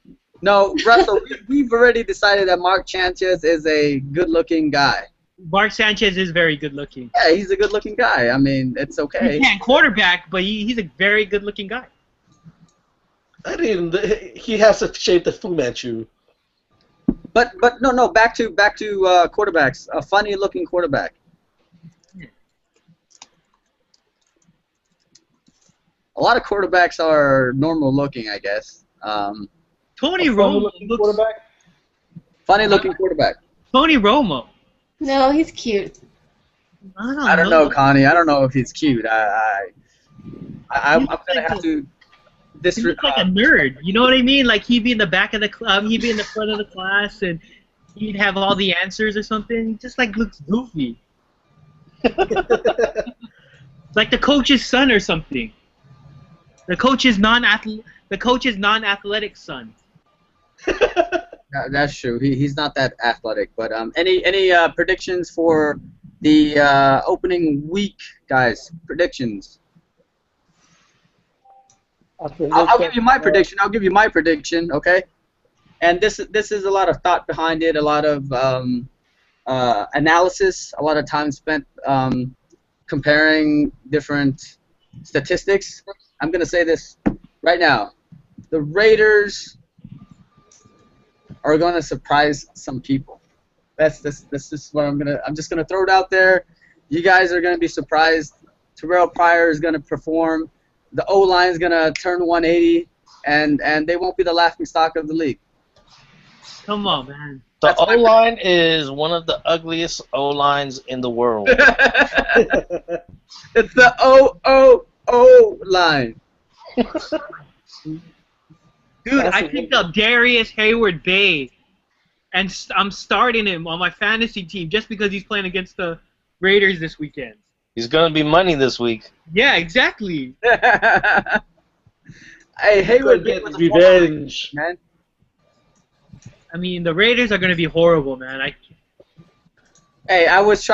No, Russell, we've already decided that Mark Sanchez is a good-looking guy. Mark Sanchez is very good looking. Yeah, he's a good-looking guy. I mean, it's okay. He can't quarterback, but he's a very good looking guy. He has to shape the Fu Manchu. But no. Back to quarterbacks. A funny-looking quarterback. A lot of quarterbacks are normal-looking, I guess. Tony Romo looks quarterback. Funny-looking quarterback. Tony Romo. No, he's cute. I don't know, Connie. I don't know if he's cute. I'm gonna have to. He looks like a nerd. You know what I mean? Like he'd be in the back of the he'd be in the front of the class, and he'd have all the answers or something. He just like looks goofy. Like the coach's son or something. The coach's non-athletic son. That's true. He's not that athletic. But any predictions for the opening week, guys? Predictions. I'll give you my prediction. Okay. And this is a lot of thought behind it, a lot of analysis, a lot of time spent comparing different statistics. I'm gonna say this right now: the Raiders are gonna surprise some people. This is what I'm just gonna throw it out there. You guys are gonna be surprised. Terrell Pryor is gonna perform. The O-line is gonna turn 180, and they won't be the laughing stock of the league. Come on, man. The O-line is one of the ugliest O-lines in the world. It's the O line. Dude, I picked up Darius Hayward Bay, and I'm starting him on my fantasy team just because he's playing against the Raiders this weekend. He's gonna be money this week. Yeah, exactly. Hey, Hayward Bay was revenge, man. I mean, the Raiders are gonna be horrible, man. Hey, I was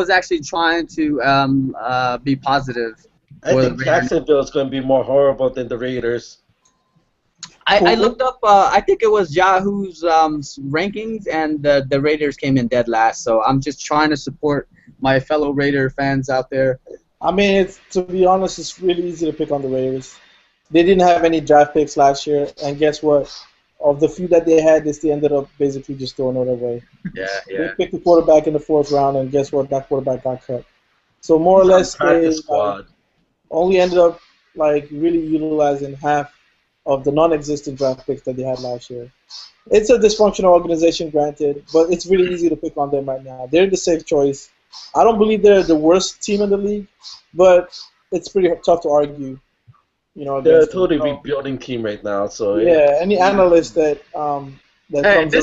actually trying to be positive. I think Jacksonville is going to be more horrible than the Raiders. I looked up. I think it was Yahoo's rankings, and the Raiders came in dead last. So I'm just trying to support my fellow Raider fans out there. I mean, to be honest, it's really easy to pick on the Raiders. They didn't have any draft picks last year, and guess what? Of the few that they had, they still ended up basically just throwing it away. Yeah. They picked a quarterback in the 4th round, and guess what? That quarterback got cut. So more or less, they only ended up really utilizing half of the non-existent draft picks that they had last year. It's a dysfunctional organization, granted, but it's really easy to pick on them right now. They're the safe choice. I don't believe they're the worst team in the league, but it's pretty tough to argue. They're a totally rebuilding team right now. So yeah, any analyst that that Hey, comes up.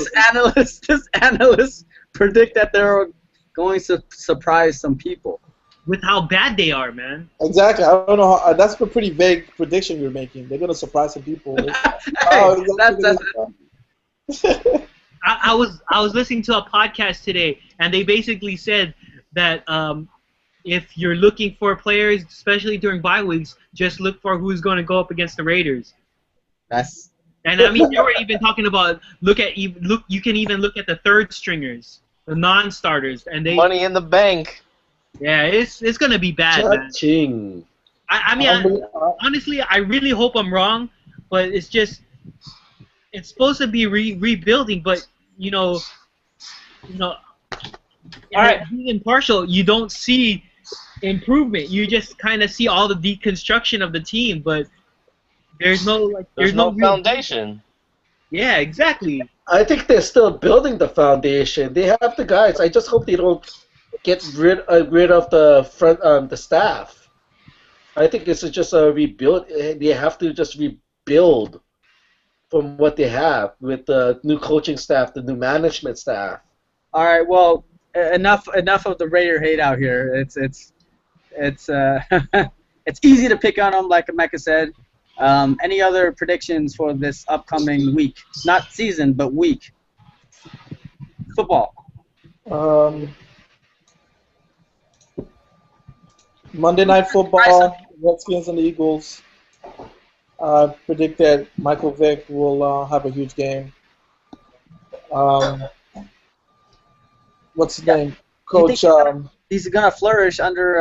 this analyst predict that they're going to surprise some people. With how bad they are, man. Exactly. I don't know how. That's a pretty vague prediction you're making. They're gonna surprise some people. Hey, That's I was listening to a podcast today, and they basically said that if you're looking for players, especially during bye weeks, just look for who's going to go up against the Raiders. That's And I mean, they were even talking about you can even look at the third stringers, the non-starters, and they Money in the bank. yeah, it's gonna be bad, man. Cha-ching. I mean, honestly, I really hope I'm wrong, but it's just it's supposed to be rebuilding, but you know, all right, being impartial, you don't see improvement. You just kind of see all the deconstruction of the team, but there's no real foundation. Yeah, exactly. I think they're still building the foundation. They have the guys. I just hope they don't get rid of the front the staff. I think this is just a rebuild. They have to just rebuild from what they have with the new coaching staff, the new management staff. all right. Well, enough of the Raider hate out here. It's it's easy to pick on them, like Mecca said. Any other predictions for this upcoming week? Not season, but week. Football. Monday Night Football, Redskins and the Eagles. I predict that Michael Vick will have a huge game. What's his name? Coach He's gonna flourish under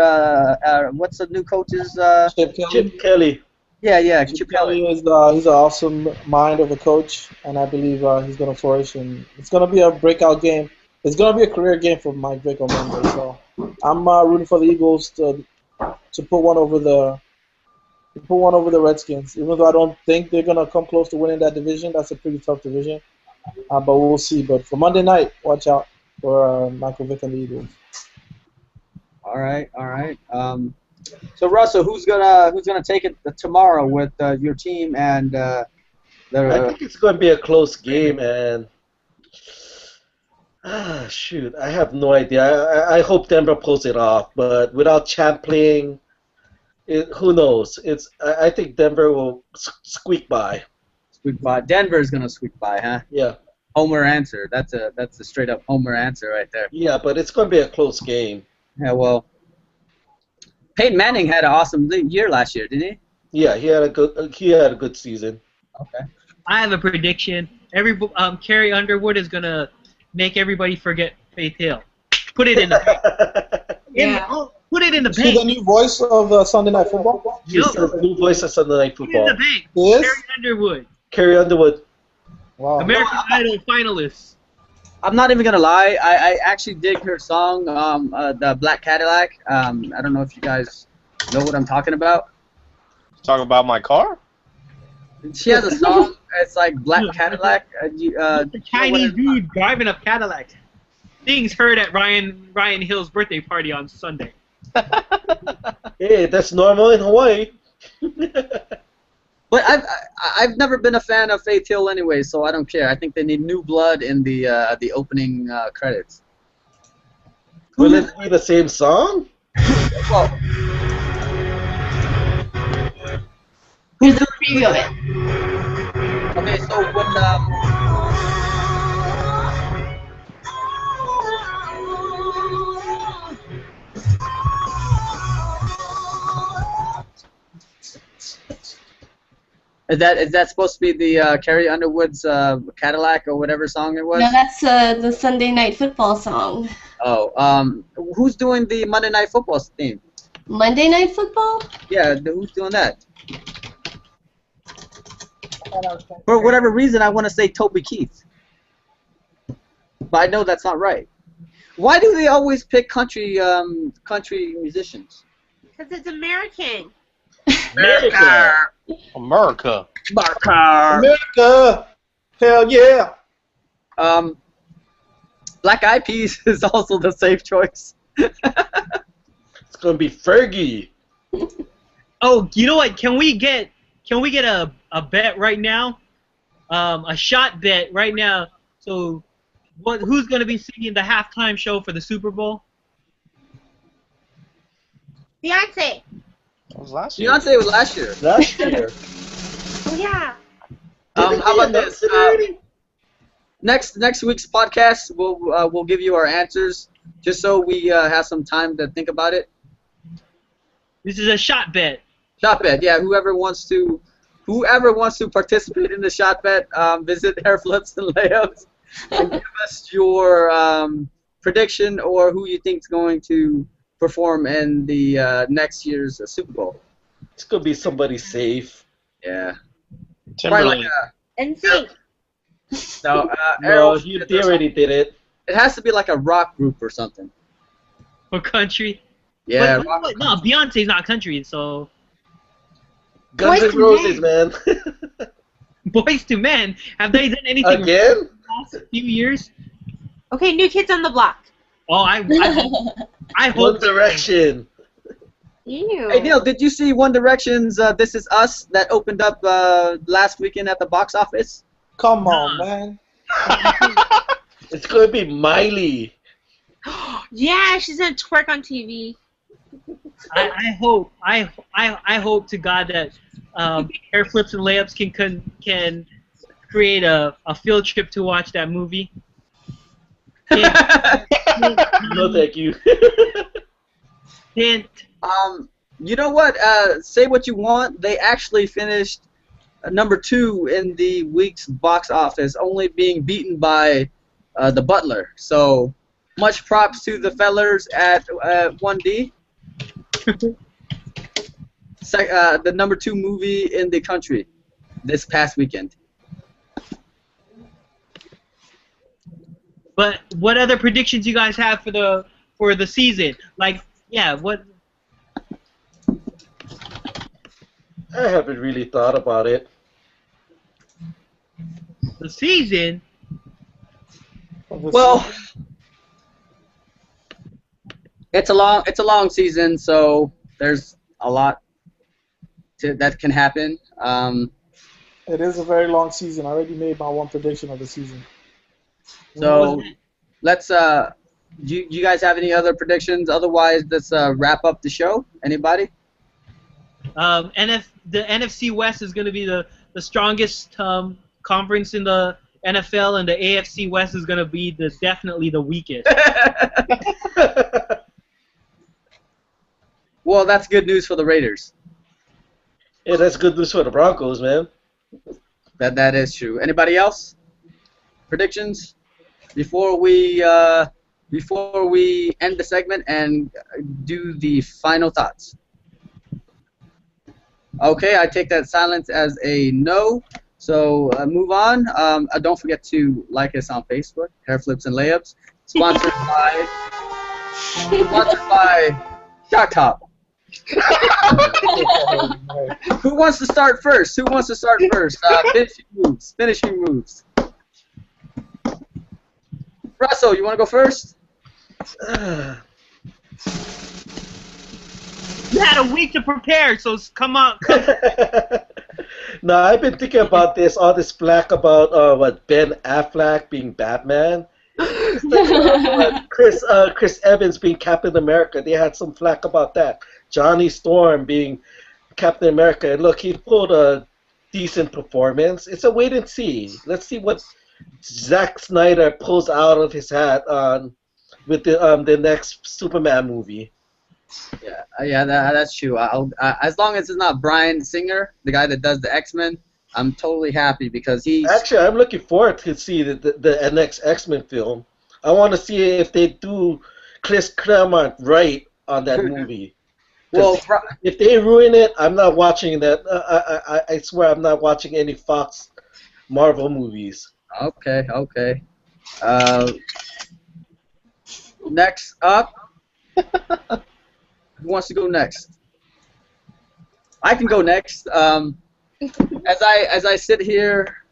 what's the new coach's Chip Kelly. Chip Kelly. Yeah, Chip Kelly is he's an awesome mind of a coach, and I believe he's gonna flourish, and it's gonna be a breakout game. It's gonna be a career game for Mike Vick on Monday. So I'm rooting for the Eagles to put one over the Redskins. Even though I don't think they're gonna come close to winning that division, that's a pretty tough division. But we'll see. But for Monday night, watch out for Michael Vick and the Eagles. All right. So Russell, who's gonna take it tomorrow with your team and I think it's going to be a close game, and shoot, I have no idea. I hope Denver pulls it off, but without Champ playing, who knows? I think Denver will squeak by. Squeak by. Denver's gonna squeak by, huh? Yeah. Homer answer. That's a straight up Homer answer right there. Yeah, but it's going to be a close game. Yeah, well, Peyton Manning had an awesome year last year, didn't he? Yeah, he had a good season. Okay. I have a prediction. Carrie Underwood is gonna make everybody forget Faith Hill. Put it in the bank. Put it in the bank. She's the new voice of Sunday Night Football. She's the new voice of Sunday Night Put it Football. in the bank. Yes? Carrie Underwood, Carrie Underwood. Wow. American Idol finalist. I'm not even gonna lie. I actually dig her song, the Black Cadillac. I don't know if you guys know what I'm talking about. Talk about my car? She has a song. It's like Black Cadillac. The Chinese dude driving a Cadillac. Things heard at Ryan Hill's birthday party on Sunday. Hey, that's normal in Hawaii. But I've never been a fan of Faith Hill anyway, so I don't care. I think they need new blood in the opening credits. Will it be the same song? Well, Here's a preview of it. okay, so when is that supposed to be the Carrie Underwood's Cadillac or whatever song it was? No, that's the Sunday Night Football song. Oh, who's doing the Monday Night Football theme? Monday Night Football? Yeah, who's doing that? For whatever reason, I want to say Toby Keith, but I know that's not right. Why do they always pick country musicians? Because it's American. America. America! Hell yeah! Black Eyed Peas is also the safe choice. It's gonna be Fergie. Oh, you know what? Can we get a bet right now? A shot bet right now So, who's going to be singing the halftime show for the Super Bowl? Beyonce. That was last year. Beyonce was last year. Last year. Oh yeah. How about this? Next week's podcast, we'll give you our answers, just so we have some time to think about it. This is a shot bet. Shot bet, yeah. Whoever wants to participate in the shot bet, visit Hairflips and Layups and give us your prediction or who you think is going to perform in the next year's Super Bowl. It's gonna be somebody safe. Yeah. Timberlake. NSYNC. No, No, they already did it. It has to be like a rock group or something. Or country. Yeah. But no, Beyonce's not country, so. Guns Boys N' to Roses, man. Boys to Men, have they done anything Again? in the last few years? Okay, New Kids on the Block. Oh, I One hope. Direction. Ew. Hey Neil, did you see One Direction's "This Is Us" that opened up last weekend at the box office? Come on, man. It's gonna be Miley. Yeah, she's gonna twerk on TV. I hope to God that Hairflips and Layups can create a field trip to watch that movie. No, thank you. Hint. You know what? Say what you want. They actually finished number 2 in the week's box office, only being beaten by The Butler. So much props to the fellers at 1D. The number 2 movie in the country this past weekend. But what other predictions you guys have for the season? Like, yeah, what? I haven't really thought about it. The season? Well, it's a long season, so there's a lot that can happen. It is a very long season. I already made my one prediction of the season. So let's. Do you guys have any other predictions? Otherwise, let's wrap up the show. Anybody? The NFC West is going to be the strongest conference in the NFL, and the AFC West is going to be definitely the weakest. Well, that's good news for the Raiders. Yeah, that's good news for the Broncos, man. That is true. Anybody else? Predictions before we end the segment and do the final thoughts. Okay, I take that silence as a no. So move on. Don't forget to like us on Facebook, Hairflips and Layups. Sponsored by Shot Top. Who wants to start first? Finishing moves. Russell, you want to go first? You had a week to prepare, so come on. No, I've been thinking about all this flack about Ben Affleck being Batman. Chris Evans being Captain America. They had some flack about that. Johnny Storm being Captain America. And look, he pulled a decent performance. It's a wait and see. Let's see what Zack Snyder pulls out of his hat with the next Superman movie. Yeah, that's true. As long as it's not Bryan Singer, the guy that does the X-Men, I'm totally happy because he's... Actually, I'm looking forward to see the next X-Men film. I want to see if they do Chris Claremont right on that movie. Well, if they ruin it, I'm not watching that. I swear I'm not watching any Fox Marvel movies. Okay. Next up, who wants to go next? I can go next. As I sit here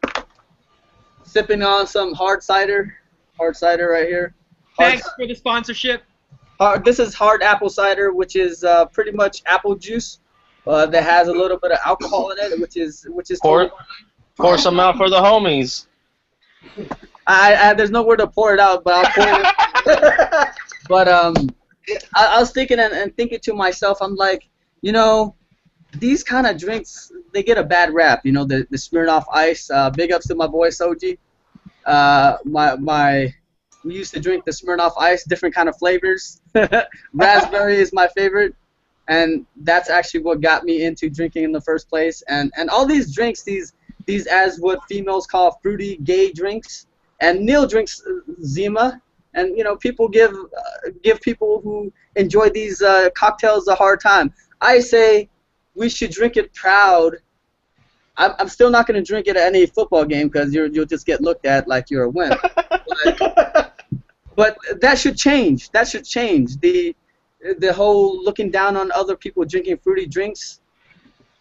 sipping on some hard cider right here. Thanks for the sponsorship. This is hard apple cider, which is pretty much apple juice that has a little bit of alcohol in it, which is Pour some out for the homies. There's nowhere to pour it out, but I'll pour it. But I was thinking and thinking to myself, I'm like, these kind of drinks, they get a bad rap. The Smirnoff Ice. Big ups to my boy Soji. We used to drink the Smirnoff Ice, different kind of flavors. Raspberry is my favorite, and that's actually what got me into drinking in the first place. And all these drinks, these as what females call fruity gay drinks, and Neil drinks Zima, and people give people who enjoy these cocktails a hard time. I say we should drink it proud. I'm still not going to drink it at any football game because you'll just get looked at like you're a wimp. But that should change. That should change. The whole looking down on other people drinking fruity drinks,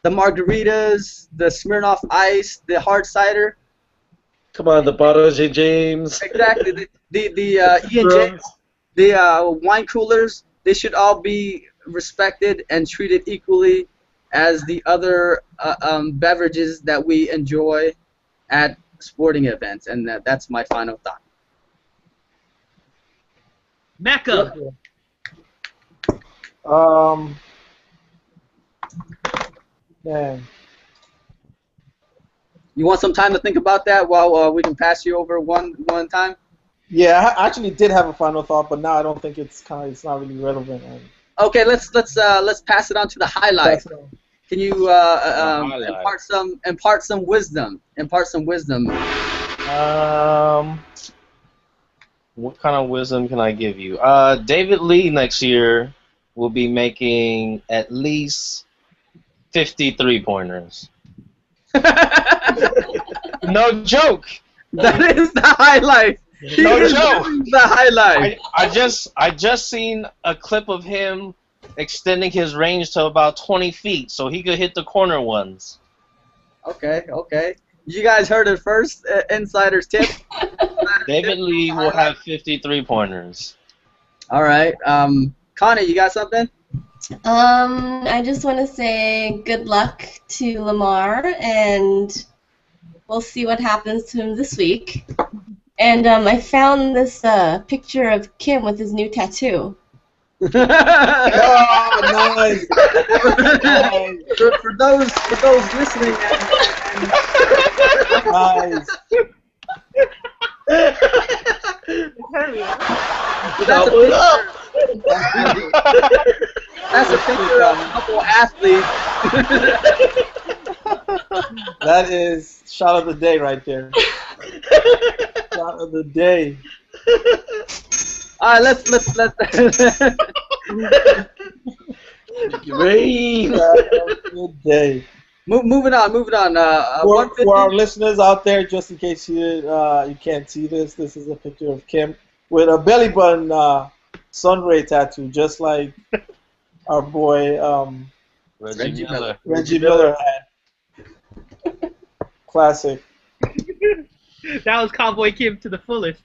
the margaritas, the Smirnoff Ice, the hard cider. Come on, the Bottle J. James. Exactly. The Ian James, the wine coolers. They should all be respected and treated equally as the other beverages that we enjoy at sporting events, and that's my final thought. Mecca. Man. You want some time to think about that while we can pass you over one time? Yeah, I actually did have a final thought, but now I don't think it's not really relevant. Okay, let's pass it on to the HighLife. Can you impart some wisdom? What kind of wisdom can I give you? David Lee next year will be making at least 50 three-pointers. No joke. That is the HighLife. No joke. The HighLife. I just seen a clip of him extending his range to about 20 feet, so he could hit the corner ones. Okay. You guys heard it first. Insider's tip. David Lee will have 50 three-pointers. All right. Connie, you got something? I just want to say good luck to Lamar, and we'll see what happens to him this week. And I found this picture of Kim with his new tattoo. Oh, nice. For those listening, Nice. That's a picture of a couple athletes. That is shot of the day right there. Shot of the day. All right, let's. Rain. Good day. Moving on. For our listeners out there, just in case you can't see this is a picture of Kim with a belly button sunray tattoo, just like our boy Reggie Miller. Reggie Miller had. Classic. That was Cowboy Kim to the fullest.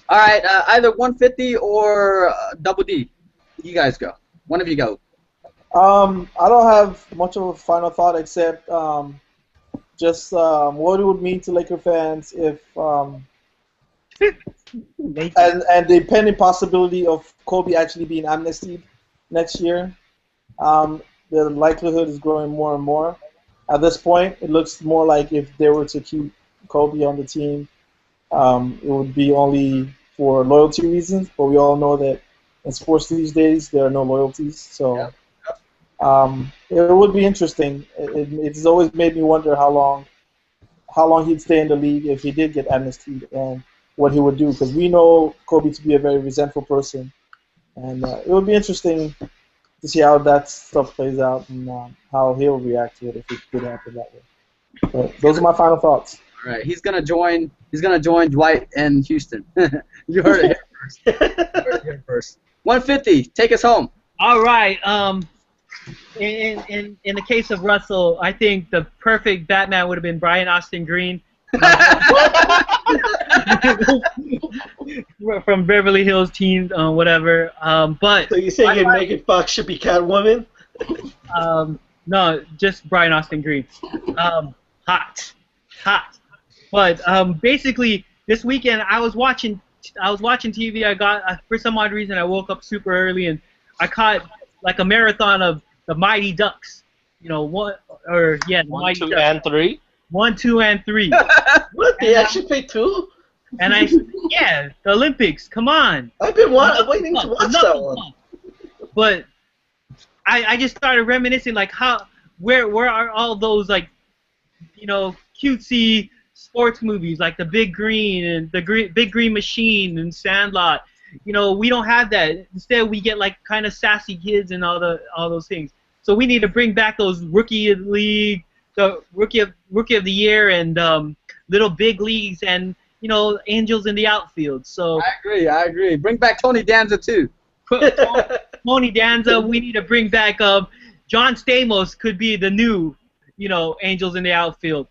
All right, either 150 or Double D. You guys go. One of you go. I don't have much of a final thought except just what it would mean to Laker fans if and the pending possibility of Kobe actually being amnestied next year. The likelihood is growing more and more. At this point, it looks more like if they were to keep Kobe on the team, it would be only for loyalty reasons. But we all know that in sports these days, there are no loyalties. So it would be interesting. It's always made me wonder how long he'd stay in the league if he did get amnestied and what he would do. Because we know Kobe to be a very resentful person. And it would be interesting to see how that stuff plays out and how he'll react to it if it could happen that way. But those are my final thoughts. All right, he's gonna join Dwight and Houston. You heard it here first. 150, take us home. All right. In the case of Russell, I think the perfect Batman would have been Brian Austin Green. From Beverly Hills Teen, whatever. But so you saying Megan Fox should be Catwoman? No, just Brian Austin Green. hot. But basically, this weekend I was watching TV. I got for some odd reason I woke up super early and I caught like a marathon of the Mighty Ducks. You know, the One, Mighty two, Ducks. and 3. 1, 2, and 3. What? They actually play 2? And the Olympics. Come on. I've been waiting to watch that one. But I just started reminiscing like where are all those like cutesy sports movies like The Big Green and Big Green Machine and Sandlot. We don't have that. Instead, we get like kind of sassy kids and all those things. So we need to bring back those Rookie of the League, the Rookie of the Year, and Little Big Leagues, and Angels in the Outfield. So I agree. Bring back Tony Danza too. Tony Danza. We need to bring back John Stamos. Could be the new Angels in the Outfield.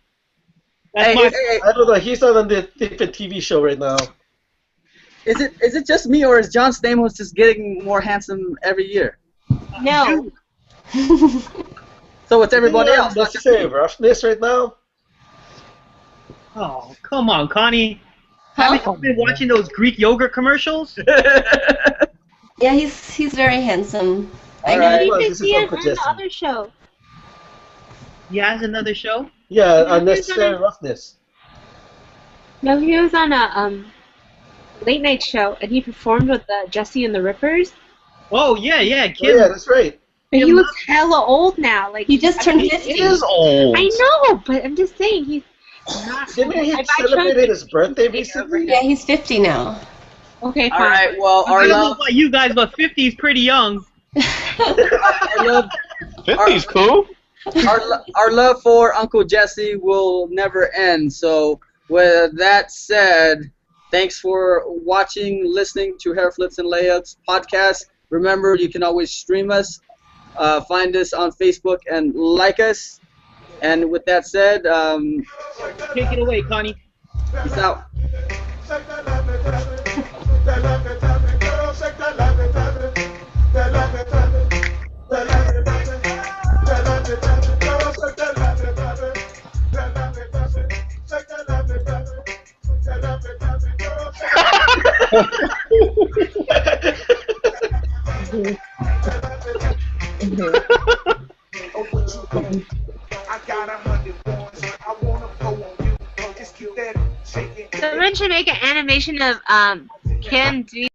Hey, I don't know. He's on a different TV show right now. Is it just me, or is John Stamos just getting more handsome every year? No. So it's everybody else. Let's say roughness right now. Oh, come on, Connie. Huh? Haven't you been watching those Greek yogurt commercials? Yeah, he's very handsome. All right. You This can is see it Uncle on the Jesse. other show. He has another show? Yeah, unnecessary roughness. No, he was on a late night show, and he performed with Jesse and the Rippers. Oh, yeah, Oh, Kim. yeah, that's right. But He he looks hella old now. Like He just turned He 50. is old. I know, but I'm just saying he's not. Didn't he If I celebrated tried- his birthday recently? Yeah, he's 50 now. Okay, All fine. right. Well, I don't know about you guys, but 50 is pretty young. our love, 50's cool. our love for Uncle Jesse will never end. So with that said, thanks for watching, listening to Hairflips and Layups podcast. Remember, you can always stream us, find us on Facebook, and like us. And with that said, Take it away, Connie. peace out. Someone should make an animation of Kim doing